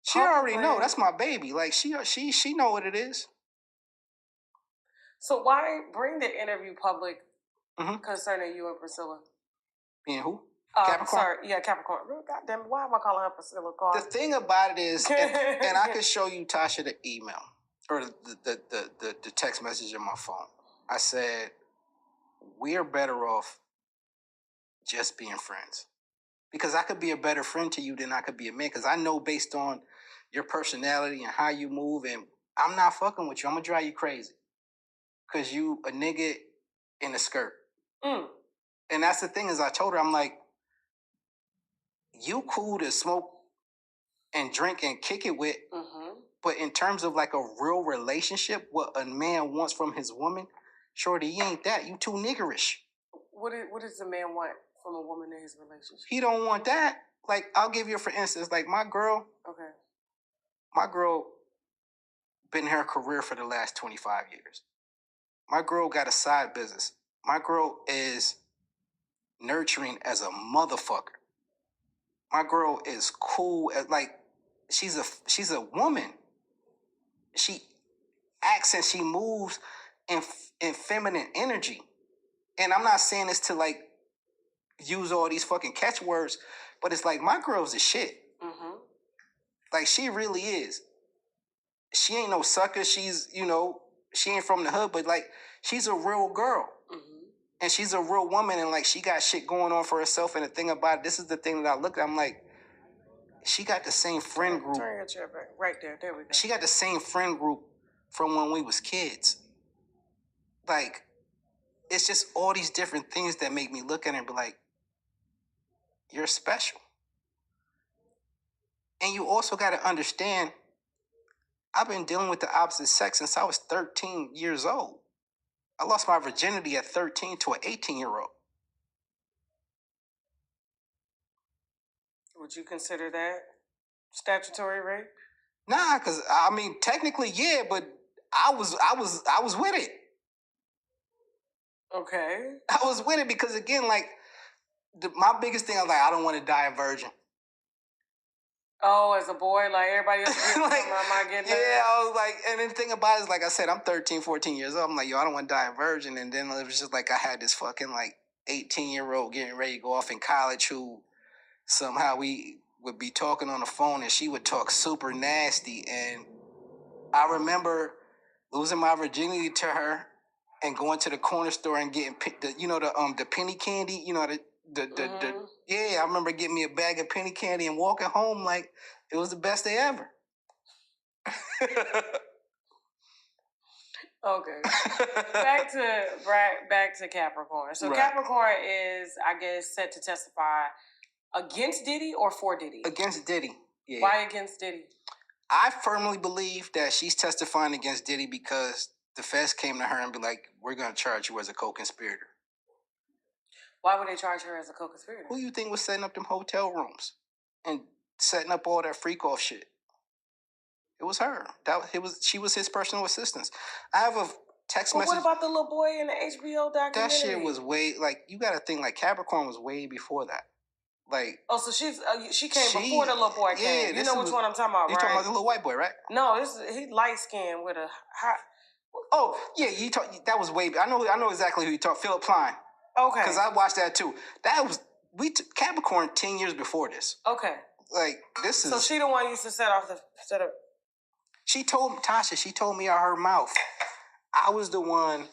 She already know. That's my baby. Like she know what it is. So why bring the interview public concerning you and Priscilla? Me and who? Capricorn? Sorry, yeah, Capricorn. God damn it, why am I calling her Priscilla? The thing about it is, and I could show you, Tasha, the email or the text message on my phone. I said, we're better off just being friends. Because I could be a better friend to you than I could be a man. Because I know based on your personality and how you move, and I'm not fucking with you. I'm going to drive you crazy. Because you a nigga in a skirt. And that's the thing is I told her, I'm like, you cool to smoke and drink and kick it with. But in terms of like a real relationship, what a man wants from his woman, shorty, he ain't that. You too niggerish. What does a man want from a woman in his relationship? He don't want that. Like, I'll give you, for instance, like my girl. Okay. My girl been in her career for the last 25 years. My girl got a side business. My girl is nurturing as a motherfucker. My girl is cool as, like, she's a woman. She acts and she moves in feminine energy. And I'm not saying this to like use all these fucking catchwords, but it's like my girl's the shit. Like she really is. She ain't no sucker. She's, she ain't from the hood, but like she's a real girl. And she's a real woman, and like she got shit going on for herself. And the thing about it, this is the thing that I look at, I'm like, she got the same friend group. Turn your chair back. Right there. There we go. She got the same friend group from when we was kids. Like, it's just all these different things that make me look at her and be like, you're special. And you also got to understand, I've been dealing with the opposite sex since I was 13 years old. I lost my virginity at 13 to an 18-year-old. Would you consider that statutory rape? Nah, because I mean, technically, yeah, but I was with it. Okay. I was with it because again, like, my biggest thing, I was like, I don't want to die a virgin. Oh, as a boy, like everybody else, like, I'm not getting that. Yeah, I was like, and then the thing about it is, like I said, I'm 13, 14 years old. I'm like, yo, I don't want to die a virgin. And then it was just like I had this fucking like 18-year-old getting ready to go off in college who somehow we would be talking on the phone and she would talk super nasty. And I remember losing my virginity to her and going to the corner store and getting the penny candy, yeah, I remember getting me a bag of penny candy and walking home like it was the best day ever. Okay. back to Capricorn. So right. Capricorn is, I guess, set to testify against Diddy or for Diddy? Against Diddy. Yeah. Why against Diddy? I firmly believe that she's testifying against Diddy because the feds came to her and be like, we're going to charge you as a co-conspirator. Why would they charge her as a co-conspirator? Who you think was setting up them hotel rooms and setting up all that freak-off shit? It was her. She was his personal assistant. I have a text message. What about the little boy in the HBO documentary? That shit was way, like, you got to think, like, Capricorn was way before that. Like, oh, so she came before the little boy came. You know which one I'm talking about, right? You talking about the little white boy, right? No, he light skinned with a hot. Oh yeah, that was way. I know exactly who you talk. Philip Klein. Okay. Because I watched that too. That was Capricorn 10 years before this. Okay. Like this is. So she the one used to set up. She told Tasha. She told me out her mouth. I was the one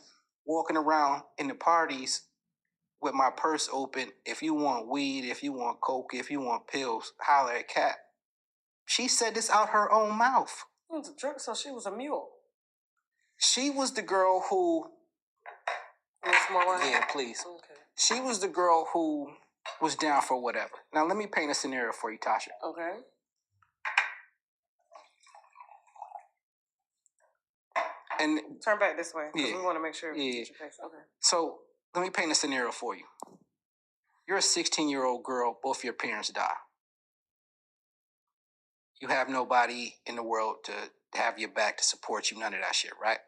walking around in the parties with my purse open. If you want weed, if you want coke, if you want pills, holler at Cap. She said this out her own mouth. So she was a mule. She was the girl who. Yeah, please. Okay. She was the girl who was down for whatever. Now let me paint a scenario for you, Tasha. Okay. And turn back this way because we want to make sure we get your face. Okay. So let me paint a scenario for you. You're a 16-year-old girl. Both your parents die. You have nobody in the world to have your back to support you. None of that shit, right?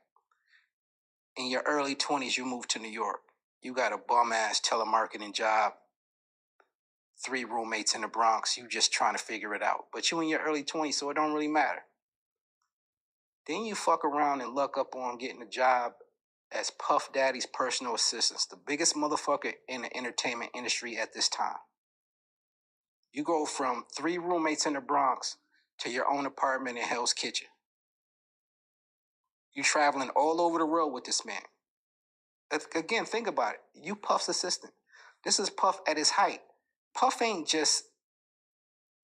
In your early 20s, you moved to New York. You got a bum-ass telemarketing job, 3 roommates in the Bronx. You just trying to figure it out. But you in your early 20s, so it don't really matter. Then you fuck around and luck up on getting a job as Puff Daddy's personal assistant, the biggest motherfucker in the entertainment industry at this time. You go from 3 roommates in the Bronx to your own apartment in Hell's Kitchen. You traveling all over the world with this man. Again, think about it. You Puff's assistant. This is Puff at his height. Puff ain't just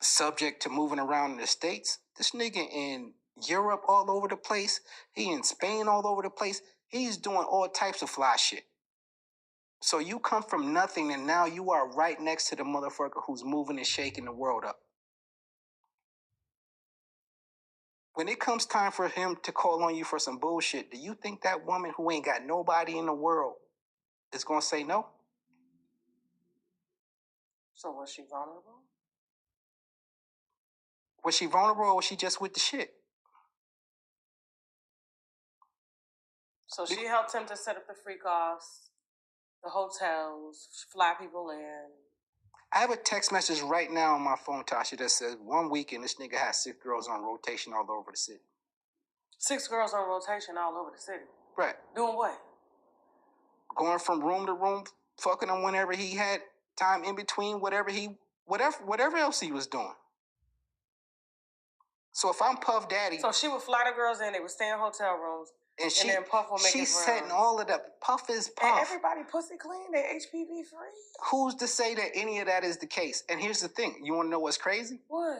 subject to moving around in the States. This nigga in Europe all over the place. He in Spain all over the place. He's doing all types of fly shit. So you come from nothing and now you are right next to the motherfucker who's moving and shaking the world up. When it comes time for him to call on you for some bullshit, do you think that woman who ain't got nobody in the world is going to say no? So was she vulnerable? Was she vulnerable or was she just with the shit? So she helped him to set up the freak-offs, the hotels, fly people in. I have a text message right now on my phone, Tasha, that says 1 weekend this nigga has 6 girls on rotation all over the city. 6 girls on rotation all over the city? Right. Doing what? Going from room to room, fucking them whenever he had time in between, whatever else he was doing. So if I'm Puff Daddy... So she would fly the girls in, they would stay in hotel rooms, and then Puff would make she's setting all of that. Puff is Puff. And everybody pussy clean, they HPV free. Who's to say that any of that is the case? And here's the thing. You want to know what's crazy? What?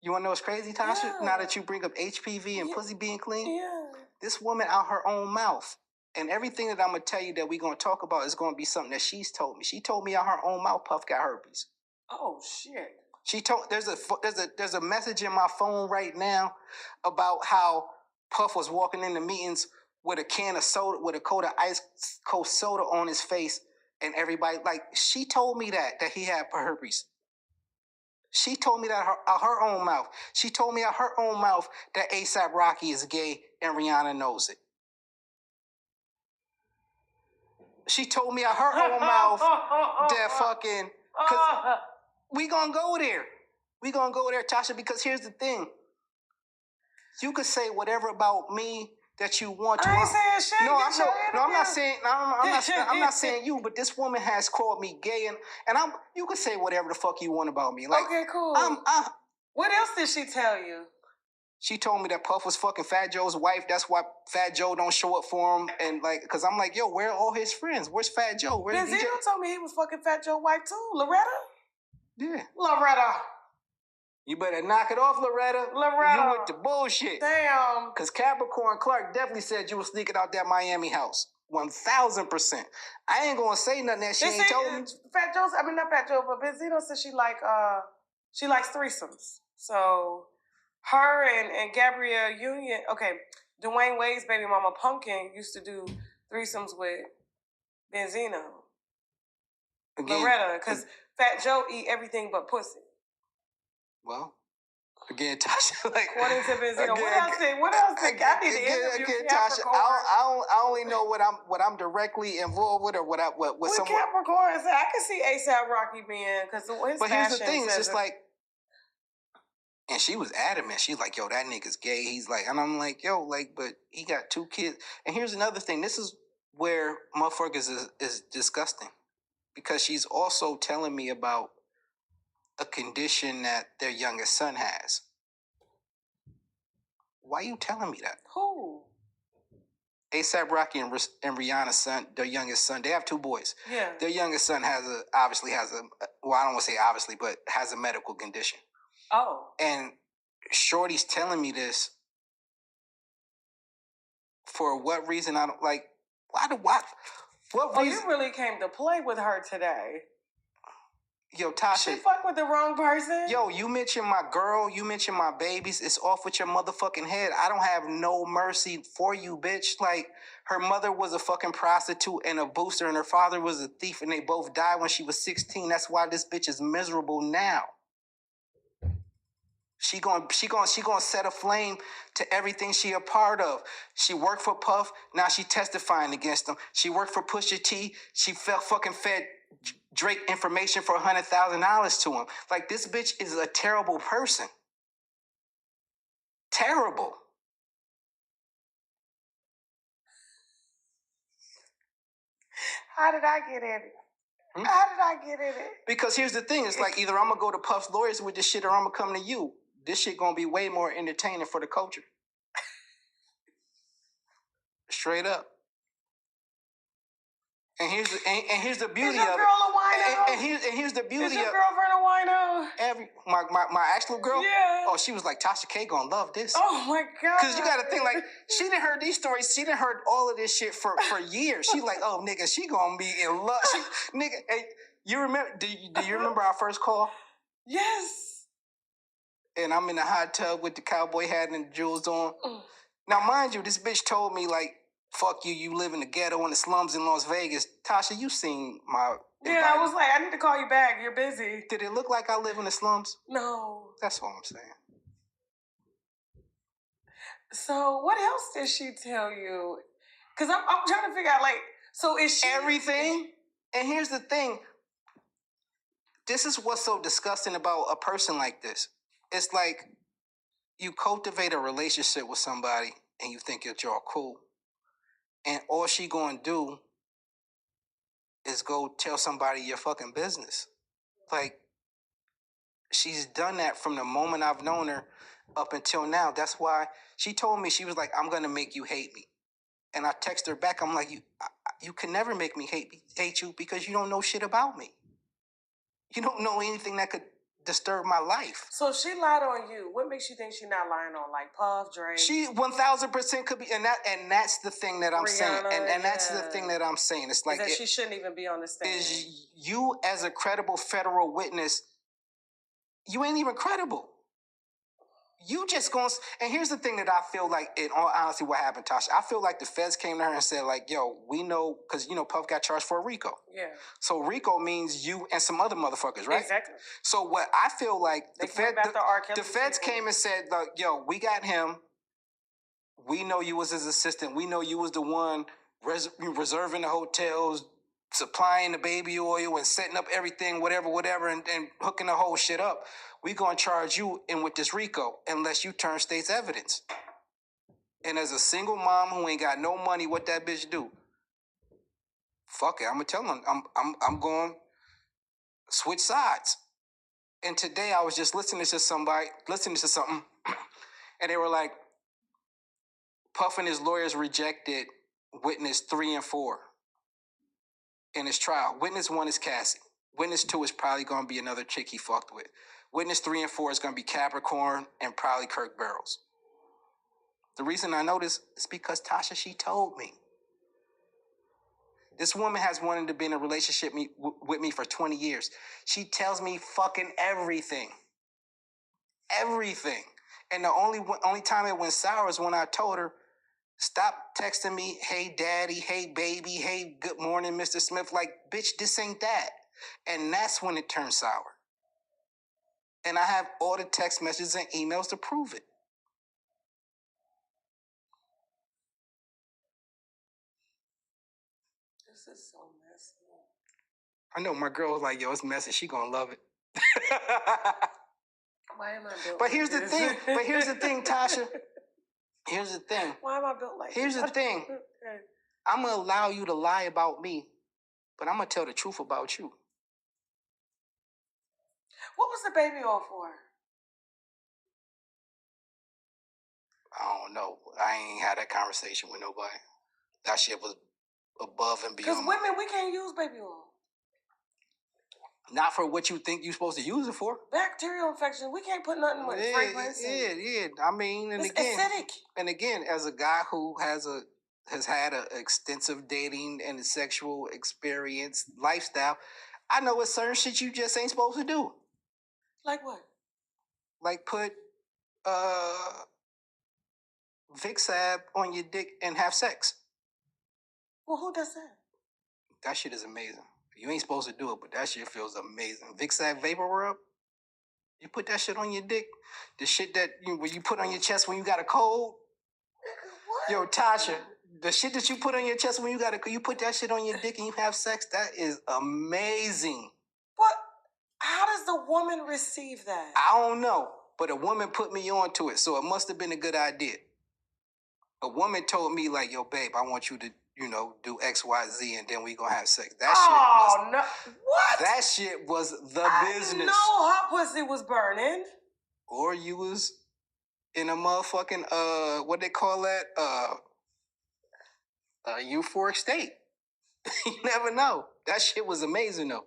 You want to know what's crazy, Tasha? Yeah. Now that you bring up HPV and pussy being clean? Yeah. This woman out her own mouth. And everything that I'm going to tell you that we're going to talk about is going to be something that she's told me. She told me out her own mouth Puff got herpes. Oh, shit. She told... There's a message in my phone right now about how Puff was walking into meetings with a can of soda, with a coat ice cold soda on his face, and everybody, like, she told me that he had herpes. She told me that out her own mouth. She told me out her own mouth that A$AP Rocky is gay and Rihanna knows it. She told me out her own mouth that fucking... Cause we gonna go there. We gonna go there, Tasha, because here's the thing. You could say whatever about me that you want to. I ain't saying shit. I'm not saying you, but this woman has called me gay, and you could say whatever the fuck you want about me. Like, okay, cool. What else did she tell you? She told me that Puff was fucking Fat Joe's wife. That's why Fat Joe don't show up for him. And like, cause I'm like, yo, where are all his friends? Where's Fat Joe? Where's DJ? Benzino told me he was fucking Fat Joe's wife too. Loretta? Yeah. Loretta. You better knock it off, Loretta. You with the bullshit. Damn. Because Capricorn Clark definitely said you were sneaking out that Miami house. 1,000%. I ain't gonna say nothing that she ain't told me. Fat Joe, I mean not Fat Joe, but Benzino said she likes threesomes. So her and Gabrielle Union, okay, Dwayne Wade's baby mama Pumpkin used to do threesomes with Benzino. Again, Loretta, because Fat Joe eat everything but pussy. Well, again, Tasha, like according to Benzino, what else? I need to interview Tasha, I only know what I'm directly involved with, or what someone. Capricorn, I can see ASAP Rocky being because his. But here's the thing: it's just like, and she was adamant. She's like, "Yo, that nigga's gay." He's like, and I'm like, "Yo, like, but he got 2 kids." And here's another thing: this is where motherfuckers is disgusting, because she's also telling me about a condition that their youngest son has. Why are you telling me that? Who? A$AP Rocky and Rihanna's son, their youngest son. They have 2 boys. Yeah. Their youngest son obviously has a, well, I don't want to say obviously, but has a medical condition. Oh. And Shorty's telling me this. For what reason? I don't like. What reason? You really came to play with her today. Yo, Tasha. She fuck with the wrong person. Yo, you mentioned my girl. You mentioned my babies. It's off with your motherfucking head. I don't have no mercy for you, bitch. Like, her mother was a fucking prostitute and a booster, and her father was a thief, and they both died when she was 16. That's why this bitch is miserable now. She gonna set a flame to everything she a part of. She worked for Puff. Now she testifying against him. She worked for Pusha T. She fucking fed Drake information for $100,000 to him. Like, this bitch is a terrible person. Terrible. How did I get in it? How did I get in it? Because here's the thing. It's like, either I'm going to go to Puff's lawyers with this shit, or I'm going to come to you. This shit going to be way more entertaining for the culture. Straight up. And here's the beauty of it. Is your girl a wino? And here's the beauty of it. Is your girlfriend a wino? My actual girl? Yeah. Oh, she was like, TashaK gonna love this. Oh my God. Because you gotta think, like, she didn't heard these stories. She didn't heard all of this shit for years. She like, oh, nigga, she gonna be in love. Nigga, hey, you remember, do you remember our first call? Yes. And I'm in the hot tub with the cowboy hat and the jewels on. Now, mind you, this bitch told me, like, fuck you, you live in the ghetto in the slums in Las Vegas. Tasha, you seen my... Yeah, I was like, I need to call you back. You're busy. Did it look like I live in the slums? No. That's all I'm saying. So, what else did she tell you? Because I'm trying to figure out, like, so is she... Everything. And here's the thing. This is what's so disgusting about a person like this. It's like you cultivate a relationship with somebody and you think that y'all cool. And all she gonna do is go tell somebody your fucking business. Like, she's done that from the moment I've known her up until now. That's why she told me, she was like, I'm gonna make you hate me. And I text her back, I'm like, you can never make me hate you, because you don't know shit about me. You don't know anything that could disturb my life. So she lied on you. What makes you think she's not lying on, like, Puff, Drake? She 1,000% could be, and that's the thing that I'm saying. And that's the thing that I'm saying. It's like that she shouldn't even be on the stand. Is you, as a credible federal witness, you ain't even credible. You just gonna, and here's the thing that I feel like, in all honesty, what happened, Tasha, I feel like the feds came to her and said, like, yo, we know, because, Puff got charged for a RICO. Yeah. So RICO means you and some other motherfuckers, right? Exactly. So what I feel like, the feds came and said, like, yo, we got him. We know you was his assistant. We know you was the one reserving the hotels, supplying the baby oil and setting up everything, whatever, and hooking the whole shit up. We gonna charge you in with this RICO unless you turn state's evidence. And as a single mom who ain't got no money, what that bitch do? Fuck it, I'm gonna tell them I'm going switch sides. And today I was just listening to something, and they were like, Puff and his lawyers rejected witness 3 and 4 in his trial. Witness 1 is Cassie. Witness 2 is probably going to be another chick he fucked with. Witness 3 and 4 is going to be Capricorn and probably Kirk Barrows. The reason I know this is because Tasha, she told me. This woman has wanted to be in a relationship with me for 20 years. She tells me fucking everything. Everything. And the only time it went sour is when I told her, stop texting me, hey daddy, hey baby, hey good morning, Mr. Smith. Like, bitch, this ain't that. And that's when it turned sour. And I have all the text messages and emails to prove it. This is so messy. I know my girl was like, yo, it's messy. She gonna love it. Why am I built But here's the thing. But here's the thing, Tasha. Here's the thing. Why am I built like Here's this? the thing. I'm gonna allow you to lie about me, but I'm gonna tell the truth about you. What was the baby all for? I don't know. I ain't had that conversation with nobody. That shit was above and beyond. Because women, we can't use baby oil. Not for what you think you're supposed to use it for. Bacterial infection. We can't put nothing with fragrance. Yeah. I mean, and it's again, acidic. And again, as a guy who has had an extensive dating and sexual experience lifestyle, I know it's certain shit you just ain't supposed to do. Like what? Like put Vic Sab on your dick and have sex. Well, who does that? That shit is amazing. You ain't supposed to do it, but that shit feels amazing. Vic Sab Vapor Rub. You put that shit on your dick. The shit that you put on your chest when you got a cold. What? Yo, Tasha, the shit that you put on your chest when you put that shit on your dick and you have sex, that is amazing. What? How does the woman receive that? I don't know, but a woman put me onto it, so it must have been a good idea. A woman told me, like, yo, babe, I want you to, do X, Y, Z, and then we gonna have sex. That shit was the business. No hot pussy was burning. Or you was in a motherfucking, what they call that? Euphoric state. You never know. That shit was amazing, though.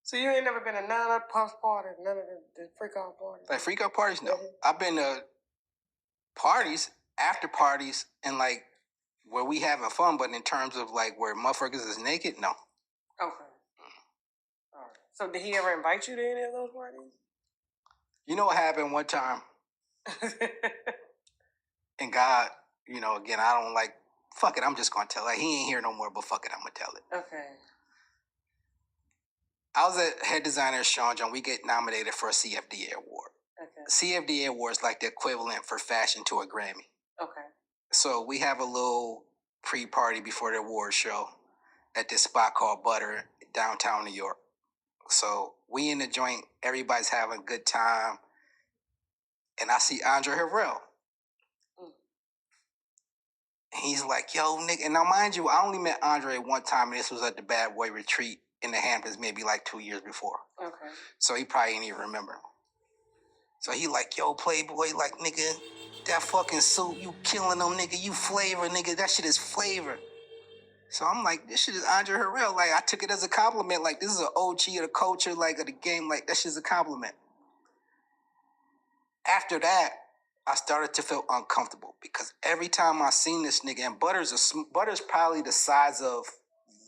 So you ain't never been to none of the puff parties, none of the freak out parties? Like freak out parties? No. I've been to parties, after parties, and like where we having fun, but in terms of like where motherfuckers is naked, no. Okay. All right. So did he ever invite you to any of those parties? You know what happened one time? And God, again, I don't like, fuck it, I'm just gonna tell it. He ain't here no more, but fuck it, I'm gonna tell it. Okay. I was a head designer at Sean John. We get nominated for a CFDA award. Okay. CFDA award is like the equivalent for fashion to a Grammy. Okay. So we have a little pre-party before the award show at this spot called Butter, downtown New York. So we in the joint, everybody's having a good time. And I see Andre Harrell. He's like, yo, nigga. And now, mind you, I only met Andre one time, and this was at the Bad Boy Retreat in the Hamptons maybe like 2 years before. Okay. So he probably didn't even remember. So he like, yo, Playboy, like, nigga, that fucking suit, you killing them, nigga. You flavor, nigga. That shit is flavor. So I'm like, this shit is Andre Harrell. Like, I took it as a compliment. Like, this is an OG of the culture, like, of the game. Like, that shit's a compliment. After that, I started to feel uncomfortable because every time I seen this nigga, and Butter's probably the size of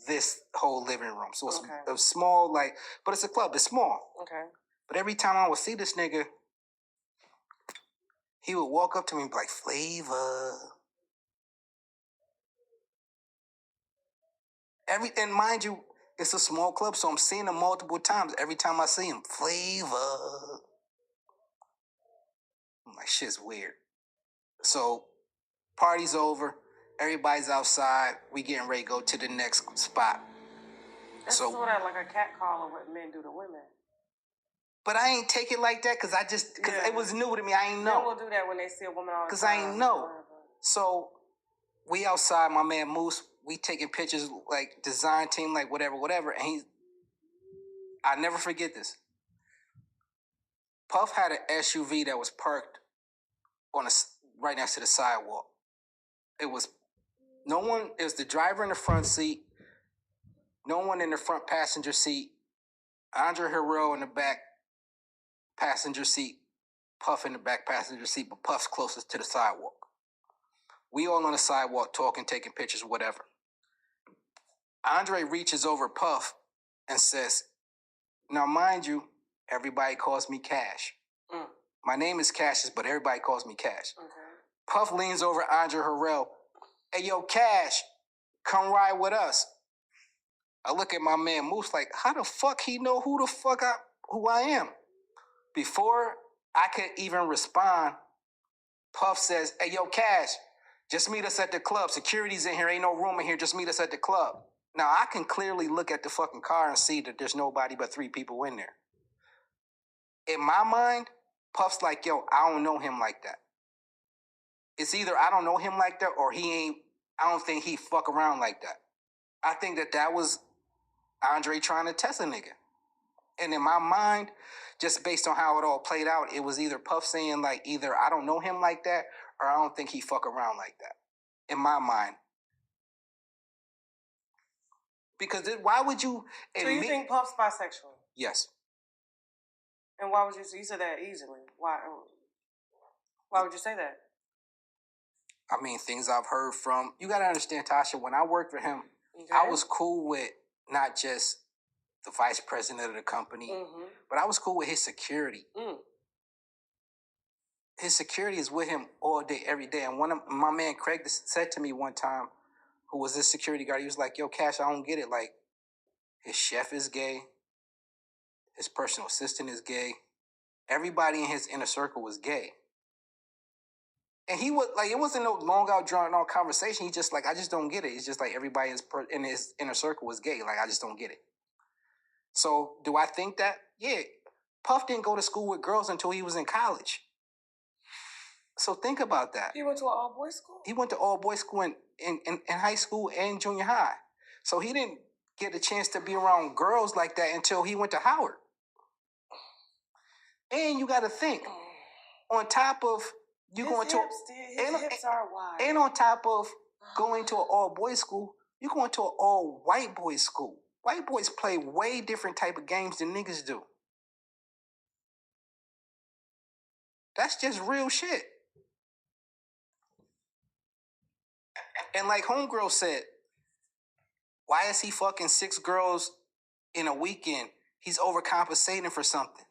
this whole living room. So it's a small, like, but it's a club. It's small. Okay. But every time I would see this nigga, he would walk up to me and be like, Flavor. And mind you, it's a small club, so I'm seeing him multiple times. Every time I see him, Flavor. I'm like, shit's weird. So, party's over. Everybody's outside. We getting ready to go to the next spot. That's sort of like a cat call of what men do to women. But I ain't take it like that because it was new to me. I ain't know. Men will do that when they see a woman all the time. Because I ain't know. So, we outside, my man Moose, we taking pictures, like, design team, like, whatever. And I never forget this. Puff had an SUV that was parked right next to the sidewalk. It was No one is the driver in the front seat. No one in the front passenger seat. Andre Harrell in the back passenger seat. Puff in the back passenger seat, but Puff's closest to the sidewalk. We all on the sidewalk talking, taking pictures, whatever. Andre reaches over Puff and says, now mind you, everybody calls me Cash. My name is Cassius, but everybody calls me Cash. Okay. Puff leans over Andre Harrell. Hey, yo, Cash, come ride with us. I look at my man Moose like, how the fuck he know who I am? Before I could even respond, Puff says, hey, yo, Cash, just meet us at the club. Security's in here. Ain't no room in here. Just meet us at the club. Now, I can clearly look at the fucking car and see that there's nobody but 3 people in there. In my mind, Puff's like, yo, I don't know him like that. It's either I don't know him like that or I don't think he fuck around like that. I think that was Andre trying to test a nigga. And in my mind, just based on how it all played out, it was either Puff saying like, either I don't know him like that or I don't think he fuck around like that. In my mind. Because why would you... So you think Puff's bisexual? Yes. And why would you say that easily? Why would you say that? I mean, things I've heard from... You got to understand, Tasha, when I worked for him, okay, I was cool with not just the vice president of the company, but I was cool with his security. His security is with him all day, every day. And one of my man, Craig, said to me one time, who was this security guard, he was like, yo, Cash, I don't get it. Like, his chef is gay. His personal assistant is gay. Everybody in his inner circle was gay. And he was like, it wasn't no long out, drawn out conversation. He just like, I just don't get it. It's just like everybody in his inner circle was gay. Like, I just don't get it. So do I think that? Yeah. Puff didn't go to school with girls until he was in college. So think about that. He went to an all-boys school? He went to all-boys school in high school and junior high. So he didn't get a chance to be around girls like that until he went to Howard. And you got to think, on top of you his going hips, to... hips are wide. And on top of going to an all-boys school, you're going to an all-white boys school. White boys play way different type of games than niggas do. That's just real shit. And like Homegirl said, why is he fucking 6 girls in a weekend? He's overcompensating for something.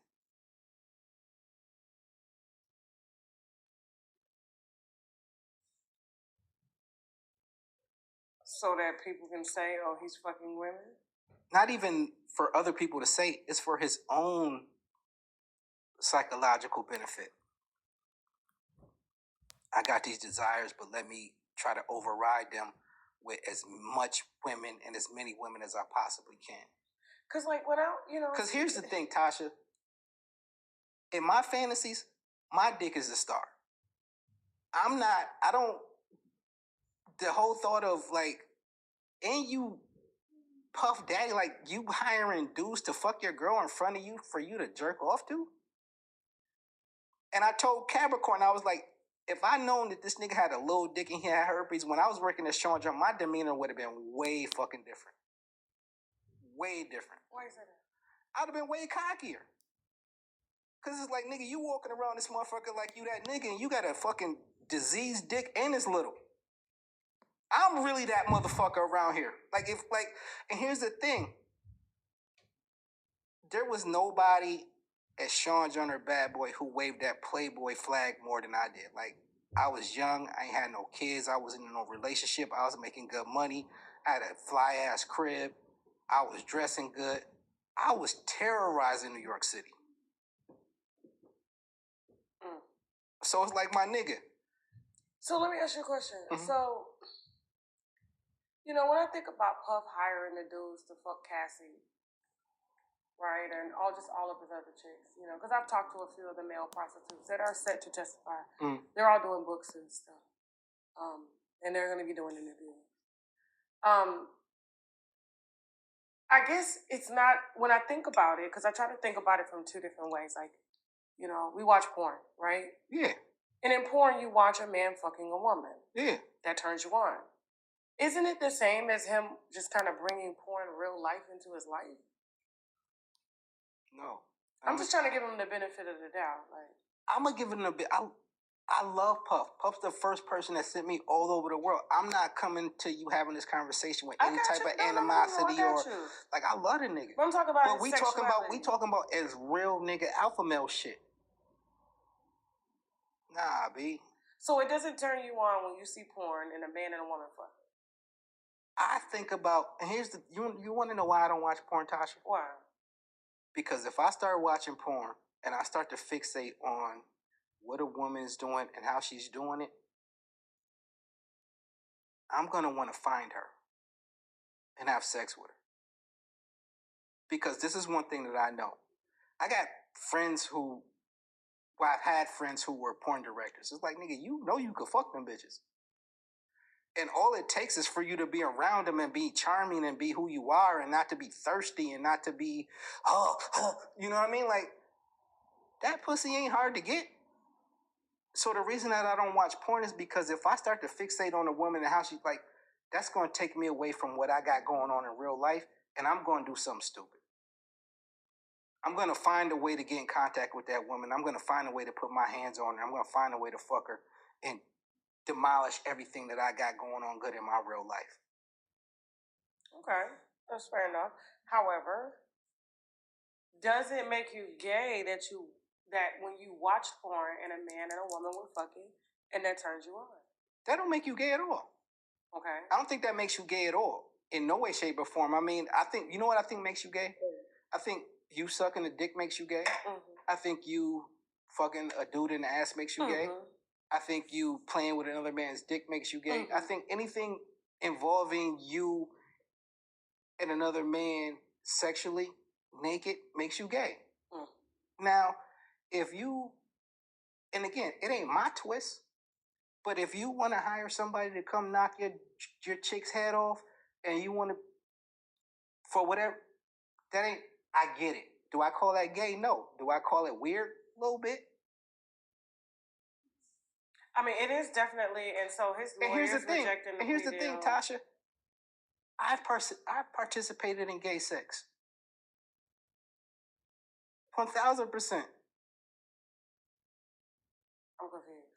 So that people can say, oh, he's fucking women? Not even for other people to say, it's for his own psychological benefit. I got these desires, but let me try to override them with as much women and as many women as I possibly can. Because, like, without, Because here's the thing, Tasha. In my fantasies, my dick is the star. The whole thought of, like, and you Puff Daddy, like, you hiring dudes to fuck your girl in front of you for you to jerk off to? And I told Capricorn, I was like, if I known that this nigga had a little dick and he had herpes, when I was working at Sean John, my demeanor would have been way fucking different. Way different. Why is that? I'd have been way cockier. Because it's like, nigga, you walking around this motherfucker like you that nigga and you got a fucking diseased dick and it's little. I'm really that motherfucker around here. And here's the thing. There was nobody at Sean John or Bad Boy who waved that Playboy flag more than I did. Like, I was young. I ain't had no kids. I wasn't in no relationship. I was making good money. I had a fly-ass crib. I was dressing good. I was terrorizing New York City. So it's like, my nigga. So let me ask you a question. So, when I think about Puff hiring the dudes to fuck Cassie, right, and all of his other chicks, because I've talked to a few of the male prostitutes that are set to testify. They're all doing books and stuff, and they're going to be doing interviews. I guess it's not, when I think about it, because I try to think about it from 2 different ways. Like, we watch porn, right? Yeah. And in porn, you watch a man fucking a woman. Yeah. That turns you on. Isn't it the same as him just kind of bringing porn real life into his life? No. I'm just trying to give him the benefit of the doubt. Like, I'm gonna give him a bit. I love Puff. Puff's the first person that sent me all over the world. I'm not coming to you having this conversation with any type of animosity or like I love the nigga. But I'm talking about but we talking about as real nigga alpha male shit. Nah, B. So it doesn't turn you on when you see porn and a man and a woman fucking. I think about, and here's the, you want to know why I don't watch porn, Tasha? Why? Because if I start watching porn and I start to fixate on what a woman's doing and how she's doing it, I'm going to want to find her and have sex with her. Because this is one thing that I know. I got friends who, well, I've had friends who were porn directors. It's like, nigga, you know you could fuck them bitches. And all it takes is for you to be around them and be charming and be who you are and not to be thirsty and not to be, you know what I mean? Like, that pussy ain't hard to get. So the reason that I don't watch porn is because if I start to fixate on a woman and how she's like, that's going to take me away from what I got going on in real life, and I'm going to do something stupid. I'm going to find a way to get in contact with that woman. I'm going to find a way to put my hands on her. I'm going to find a way to fuck her and demolish everything that I got going on good in my real life. Okay, that's fair enough. However, does it make you gay that when you watch porn and a man and a woman were fucking and that turns you on? That don't make you gay at all. Okay. I don't think that makes you gay at all. In no way, shape, or form. I mean, I think, you know what I think makes you gay? I think you sucking a dick makes you gay. Mm-hmm. I think you fucking a dude in the ass makes you gay. I think you playing with another man's dick makes you gay. I think anything involving you and another man sexually naked makes you gay. Now, if you, and again, it ain't my twist, but if you want to hire somebody to come knock your chick's head off and you want to, for whatever, that ain't, I get it. Do I call that gay? No. Do I call it weird? A little bit. I mean, it is definitely, and so his lawyers rejecting the plea deal. And here's the thing, Tasha. I've participated in gay sex. 1,000%. I'm confused.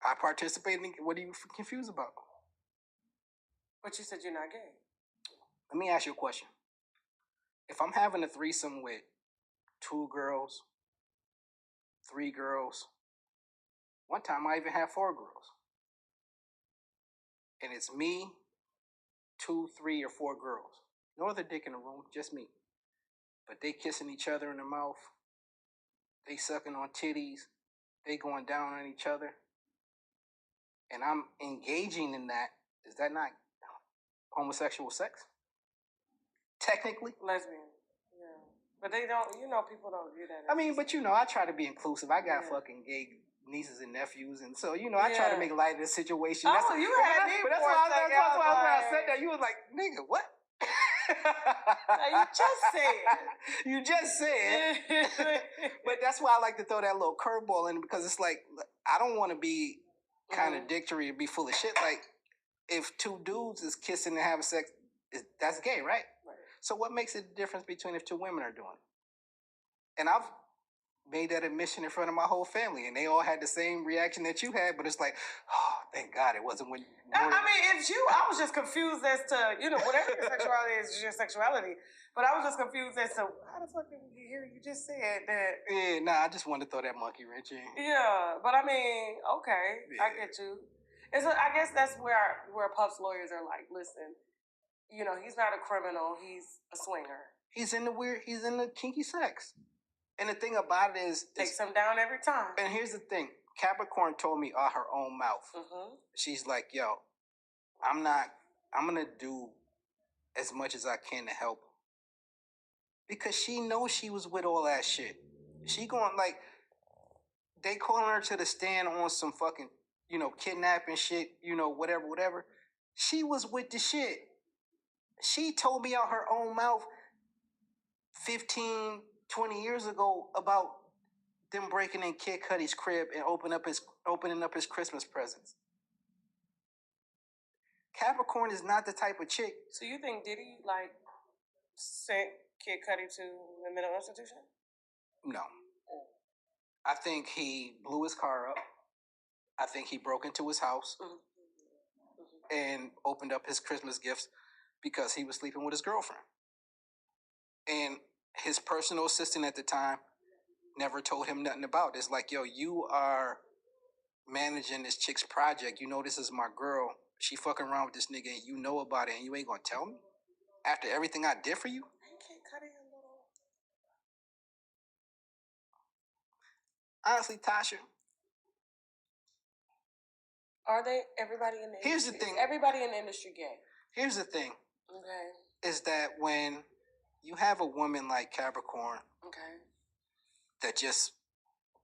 I participated in, what are you confused about? But you said you're not gay. Let me ask you a question. If I'm having a threesome with 2 girls, 3 girls, one time I even had 4 girls. And it's me, 2, 3, or 4 girls. No other dick in the room, just me. But they kissing each other in the mouth. They sucking on titties. They going down on each other. And I'm engaging in that. Is that not homosexual sex? Technically? Lesbian. Yeah. But they don't, people don't do that. I mean, but I try to be inclusive. I got fucking gay nieces and nephews, and so, I try to make light of the situation. Oh, that's why I said that. You was like, nigga, what? You just said. You just said. But that's why I like to throw that little curveball in, because it's like, I don't want to be contradictory and be full of shit. Like, if 2 dudes is kissing and having sex, that's gay, right? So what makes it the difference between if 2 women are doing it? And I've made that admission in front of my whole family, and they all had the same reaction that you had, but it's like, oh, thank God it wasn't when... I mean, I was just confused as to, whatever your sexuality is your sexuality, but I was just confused as to, how the fuck did we hear you just said that? Yeah, nah, I just wanted to throw that monkey wrench in. Yeah, but I mean, okay, yeah. I get you. And so I guess that's where Puff's lawyers are like, listen, he's not a criminal, he's a swinger. He's in the kinky sex. And the thing about it is... Takes him down every time. And here's the thing. Capricorn told me out her own mouth. Mm-hmm. She's like, yo, I'm going to do as much as I can to help him. Because she knows she was with all that shit. She going, like, they calling her to the stand on some fucking, kidnapping shit, whatever. She was with the shit. She told me out her own mouth 15, 20 years ago about them breaking in Kid Cudi's crib and opening up his Christmas presents. Capricorn is not the type of chick. So you think Diddy like sent Kid Cudi to a mental institution? No. I think he blew his car up. I think he broke into his house and opened up his Christmas gifts because he was sleeping with his girlfriend. And his personal assistant at the time never told him nothing about it. It's like, yo, you are managing this chick's project. You know this is my girl. She fucking around with this nigga and you know about it and you ain't gonna tell me? After everything I did for you? Honestly, Tasha. Are they everybody in the industry? Here's the thing. Is everybody in the industry gay? Here's the thing. Okay. Is that when you have a woman like Capricorn that just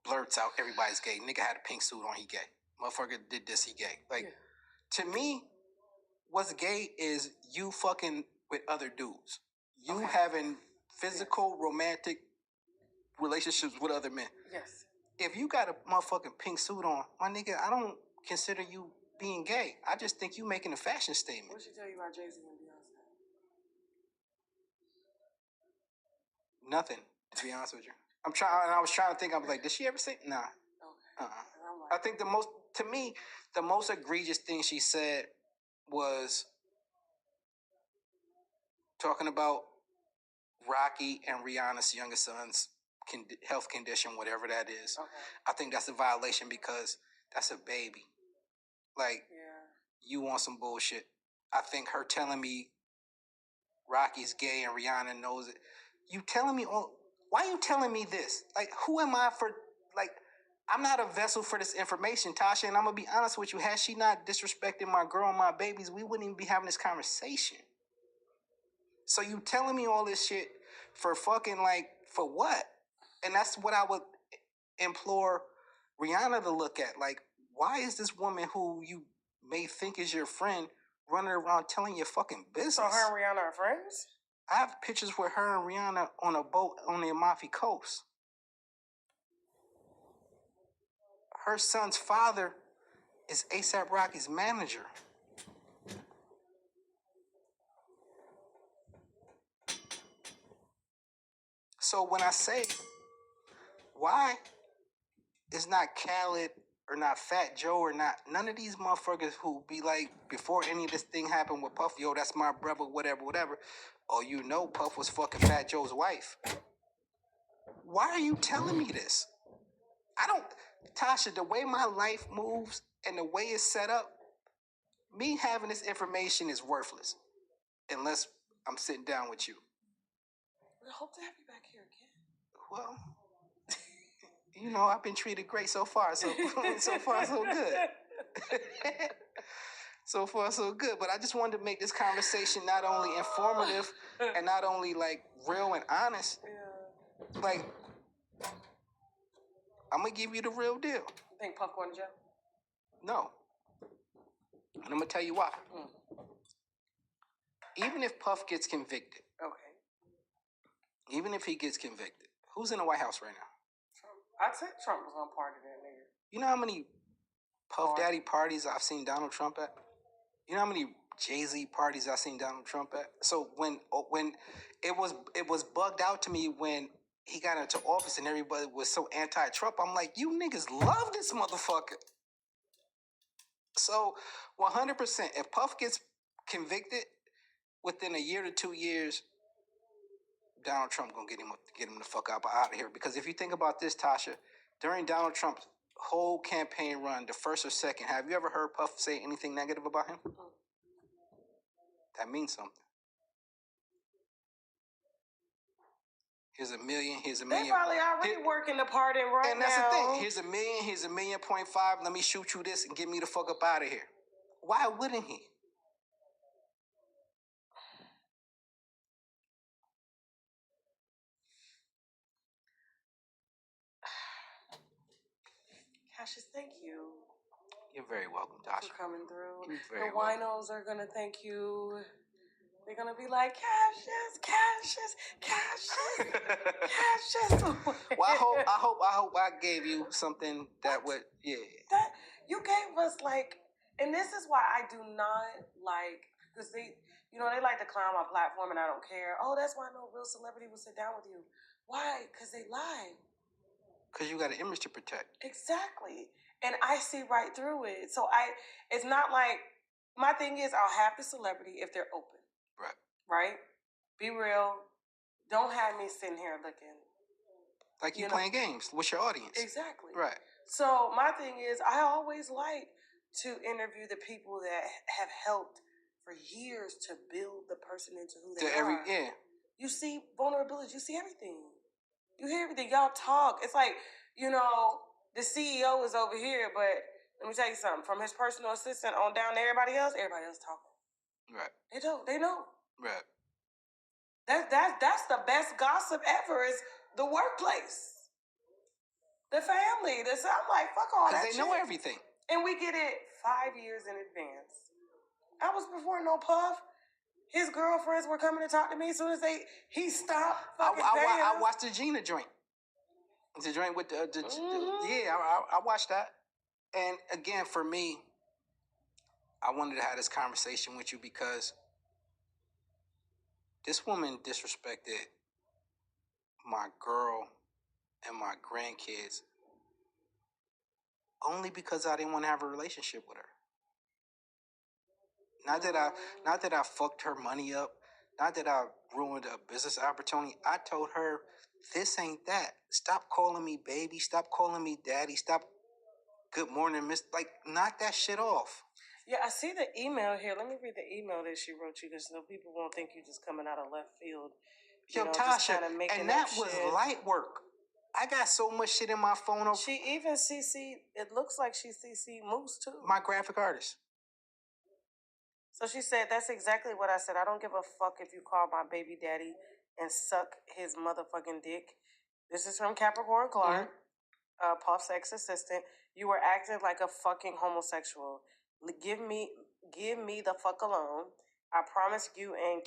blurts out everybody's gay. Nigga had a pink suit on, he gay. Motherfucker did this, he gay. Like, to me, what's gay is you fucking with other dudes. You having physical, romantic relationships with other men. Yes. If you got a motherfucking pink suit on, my nigga, I don't consider you being gay. I just think you making a fashion statement. What she tell you about Jay-Z and Beyonce? Nothing, to be honest with you. I was trying to think, I was like, did she ever say? Nah. Okay. I think the most egregious thing she said was talking about Rocky and Rihanna's youngest son's health condition, whatever that is. Okay. I think that's a violation because that's a baby. Like, you want some bullshit. I think her telling me Rocky's gay and Rihanna knows it. You telling me, why are you telling me this? Like, who am I for, like, I'm not a vessel for this information, Tasha, and I'm going to be honest with you. Had she not disrespected my girl and my babies, we wouldn't even be having this conversation. So you telling me all this shit for fucking, like, for what? And that's what I would implore Rihanna to look at. Like, why is this woman who you may think is your friend running around telling your fucking business? So her and Rihanna are friends? I have pictures with her and Rihanna on a boat on the Amalfi Coast. Her son's father is A$AP Rocky's manager. So when I say, why is not Khaled or not Fat Joe or not none of these motherfuckers who be like, before any of this thing happened with Puff, yo, that's my brother, whatever. Oh, you know Puff was fucking Fat Joe's wife. Why are you telling me this? Tasha, the way my life moves and the way it's set up, me having this information is worthless. Unless I'm sitting down with you. I hope to have you back here again. Well, you know, I've been treated great so far, so far so good. So far so good. But I just wanted to make this conversation not only informative and not only like real and honest. Yeah. Like, I'm gonna give you the real deal. You think Puff going to jail? No. And I'm gonna tell you why. Even if Puff gets convicted. Okay. Even if he gets convicted. Who's in the White House right now? Trump. I said Trump was gonna pardon that nigga. You know how many Puff Daddy parties I've seen Donald Trump at? You know how many Jay-Z parties I've seen Donald Trump at? So when it was bugged out to me when he got into office and everybody was so anti-Trump, I'm like, you niggas love this motherfucker. So 100%, if Puff gets convicted within a year to 2 years, Donald Trump gonna get him the fuck out of here. Because if you think about this, Tasha, during Donald Trump's whole campaign run, the first or second, have you ever heard Puff say anything negative about him? That means something. Here's a million. They probably already working the pardon right now. And that's the thing. Here's $1 million, 1.5. Let me shoot you this and get me the fuck up out of here. Why wouldn't he? Cassius, thank you. You're very welcome, Tasha. For coming through. The winos are gonna thank you. They're gonna be like, Cassius. Well, I hope I gave you something that would, yeah. That you gave us like And this is why I do not like, because they like to clown my platform and I don't care. Oh, that's why no real celebrity will sit down with you. Why? Because they lie. Because you got an image to protect. Exactly. And I see right through it. So it's not like, my thing is I'll have the celebrity if they're open. Right. Right? Be real. Don't have me sitting here looking. Like you playing games with your audience. Exactly. Right. So my thing is I always like to interview the people that have helped for years to build the person into who they are. Yeah. You see vulnerability. You see everything. You hear everything. Y'all talk. It's like, the CEO is over here, but let me tell you something. From his personal assistant on down to everybody else talking. Right. They know. Right. That's the best gossip ever is the workplace. The family. I'm like, fuck all that shit. Because they know everything. And we get it 5 years in advance. I was before no Puff. His girlfriends were coming to talk to me as soon as he stopped fucking paying. I watched the Gina joint. The joint with I watched that. And again, for me, I wanted to have this conversation with you because this woman disrespected my girl and my grandkids only because I didn't want to have a relationship with her. Not that I fucked her money up, not that I ruined a business opportunity. I told her, this ain't that. Stop calling me baby. Stop calling me daddy. Stop good morning, miss. Like, knock that shit off. Yeah, I see the email here. Let me read the email that she wrote you because people won't think you just coming out of left field. Yo, Tasha, and that was light work. I got so much shit in my phone. She even CC'd, it looks like she CC'd Moose too. My graphic artist. So she said, that's exactly what I said. I don't give a fuck if you call my baby daddy and suck his motherfucking dick. This is from Capricorn Clark, Puff's ex-assistant. You were acting like a fucking homosexual. Give me the fuck alone. I promise you and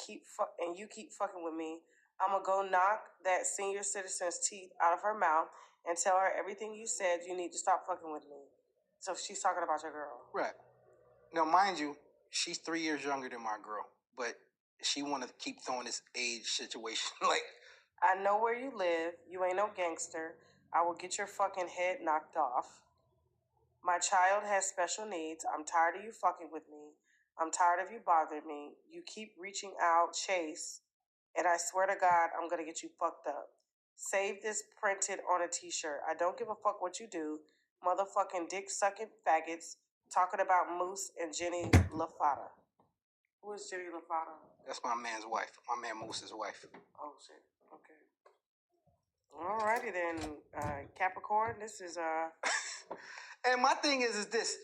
you keep fucking with me. I'm gonna go knock that senior citizen's teeth out of her mouth and tell her everything you said. You need to stop fucking with me. So she's talking about your girl. Right. Now, mind you, she's 3 years younger than my girl, but she want to keep throwing this age situation. Like, I know where you live. You ain't no gangster. I will get your fucking head knocked off. My child has special needs. I'm tired of you fucking with me. I'm tired of you bothering me. You keep reaching out, Chase, and I swear to God, I'm gonna get you fucked up. Save this printed on a t-shirt. I don't give a fuck what you do. Motherfucking dick-sucking faggots talking about Moose and Jenny LaFata. Who is Jenny LaFata? That's my man's wife. My man Moose's wife. Oh, shit. Okay. Alrighty then, Capricorn. This is, And my thing is this.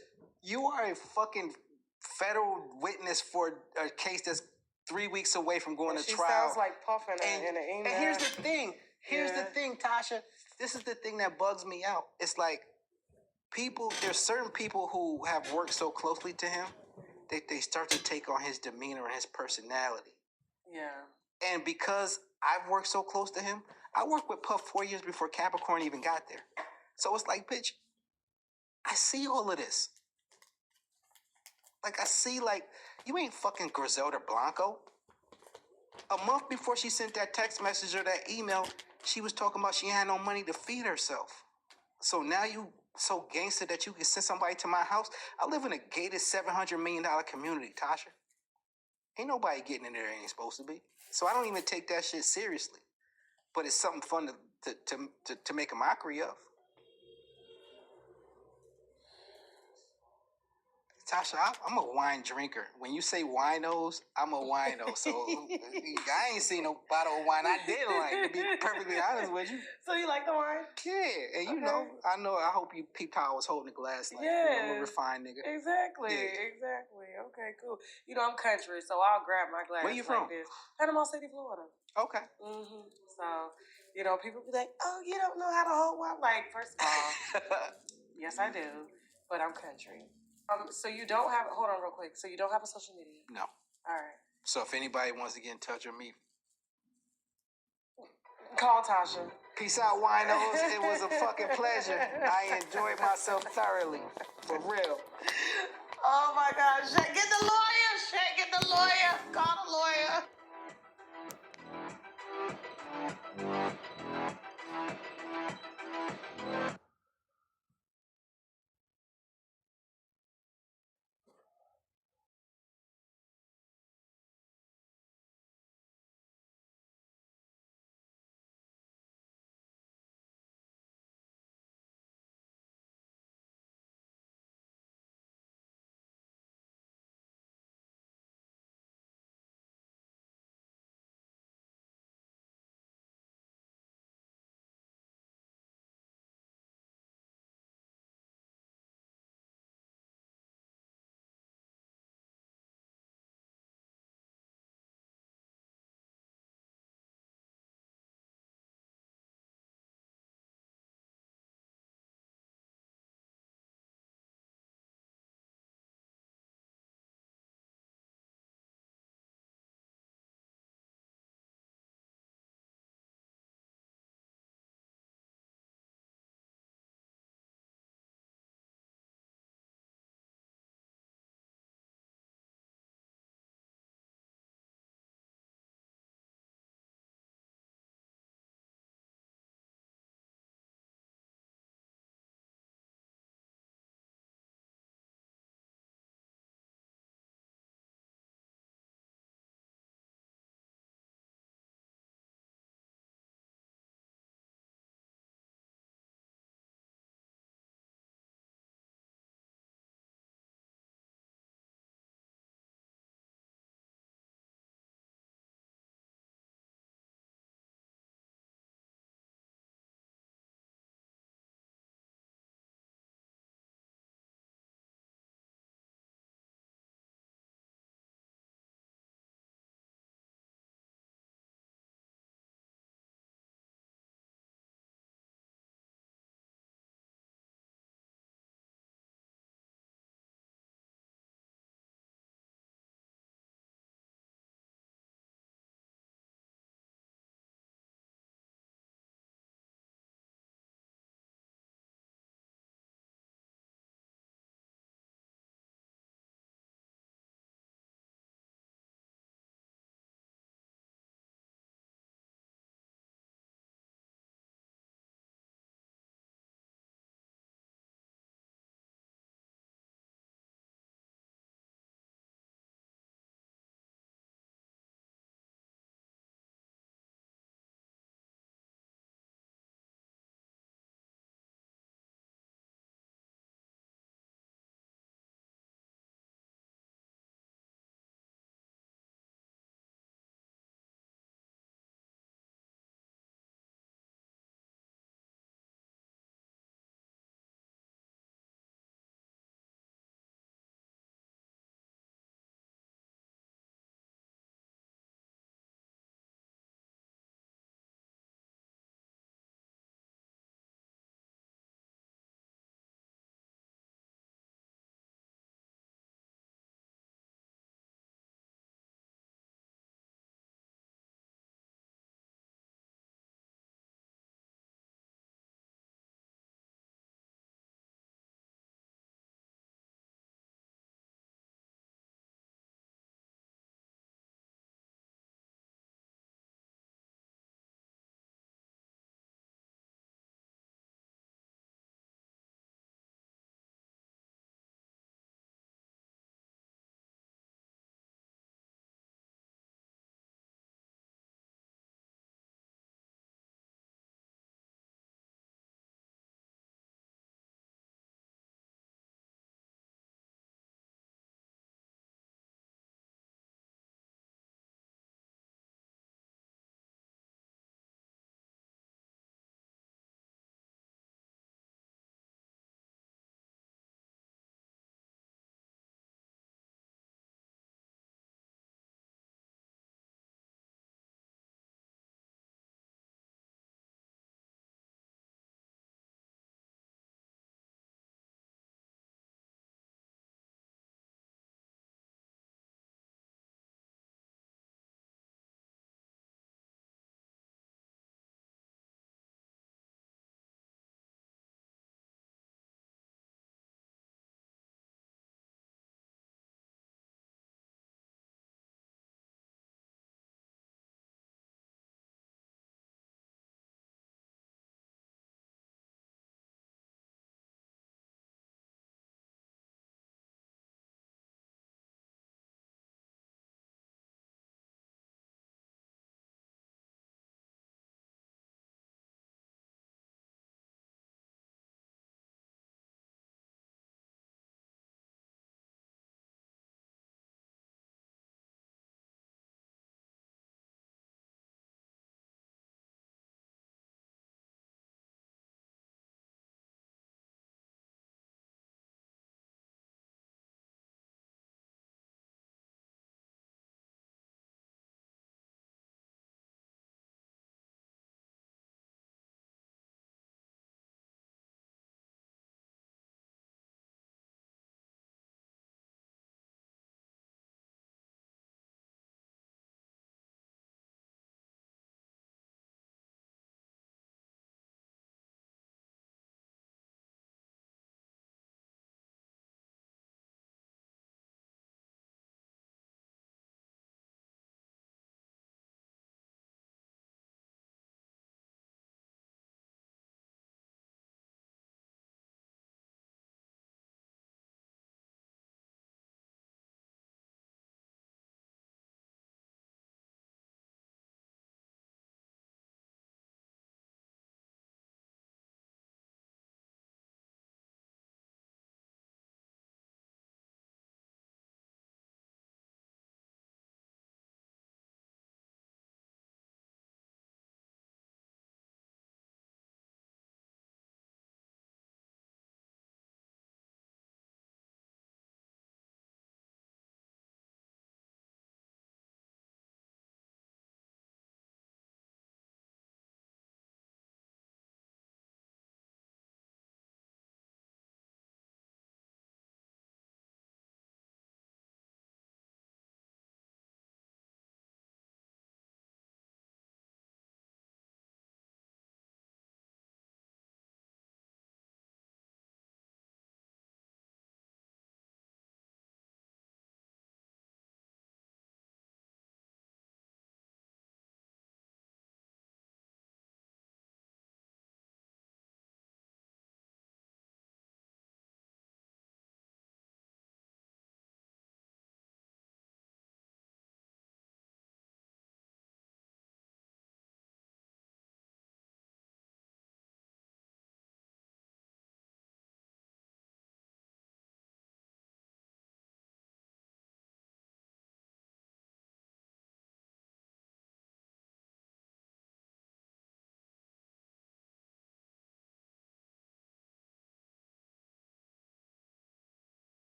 You are a fucking federal witness for a case that's 3 weeks away from going to trial. She sounds like Puff in an email. And here's the thing. Here's the thing, Tasha. This is the thing that bugs me out. It's like there's certain people who have worked so closely to him that they start to take on his demeanor and his personality. Yeah. And because I've worked so close to him, I worked with Puff 4 years before Capricorn even got there. So it's like, bitch, I see all of this. Like, I see, you ain't fucking Griselda Blanco. A month before she sent that text message or that email, she was talking about she had no money to feed herself. So now you so gangster that you can send somebody to my house? I live in a gated $700 million community, Tasha. Ain't nobody getting in there they ain't supposed to be. So I don't even take that shit seriously. But it's something fun to make a mockery of. Tasha, I'm a wine drinker. When you say winos, I'm a wino. So I ain't seen no bottle of wine I didn't like, to be perfectly honest with you. So you like the wine? Yeah, and I hope you peeped how I was holding the glass like I'm a refined nigga. Exactly. Okay, cool. I'm country, so I'll grab my glass. Where you from? This. Panama City, Florida. Okay. So, people be like, oh, you don't know how to hold wine? Like, first of all, yes, I do, but I'm country. So you don't have, hold on real quick. So you don't have a social media? No. All right. So if anybody wants to get in touch with me, call Tasha. Peace out, winos. It was a fucking pleasure. I enjoyed myself thoroughly. For real. Oh my God. Get the lawyer. Get the lawyer. Call the lawyer.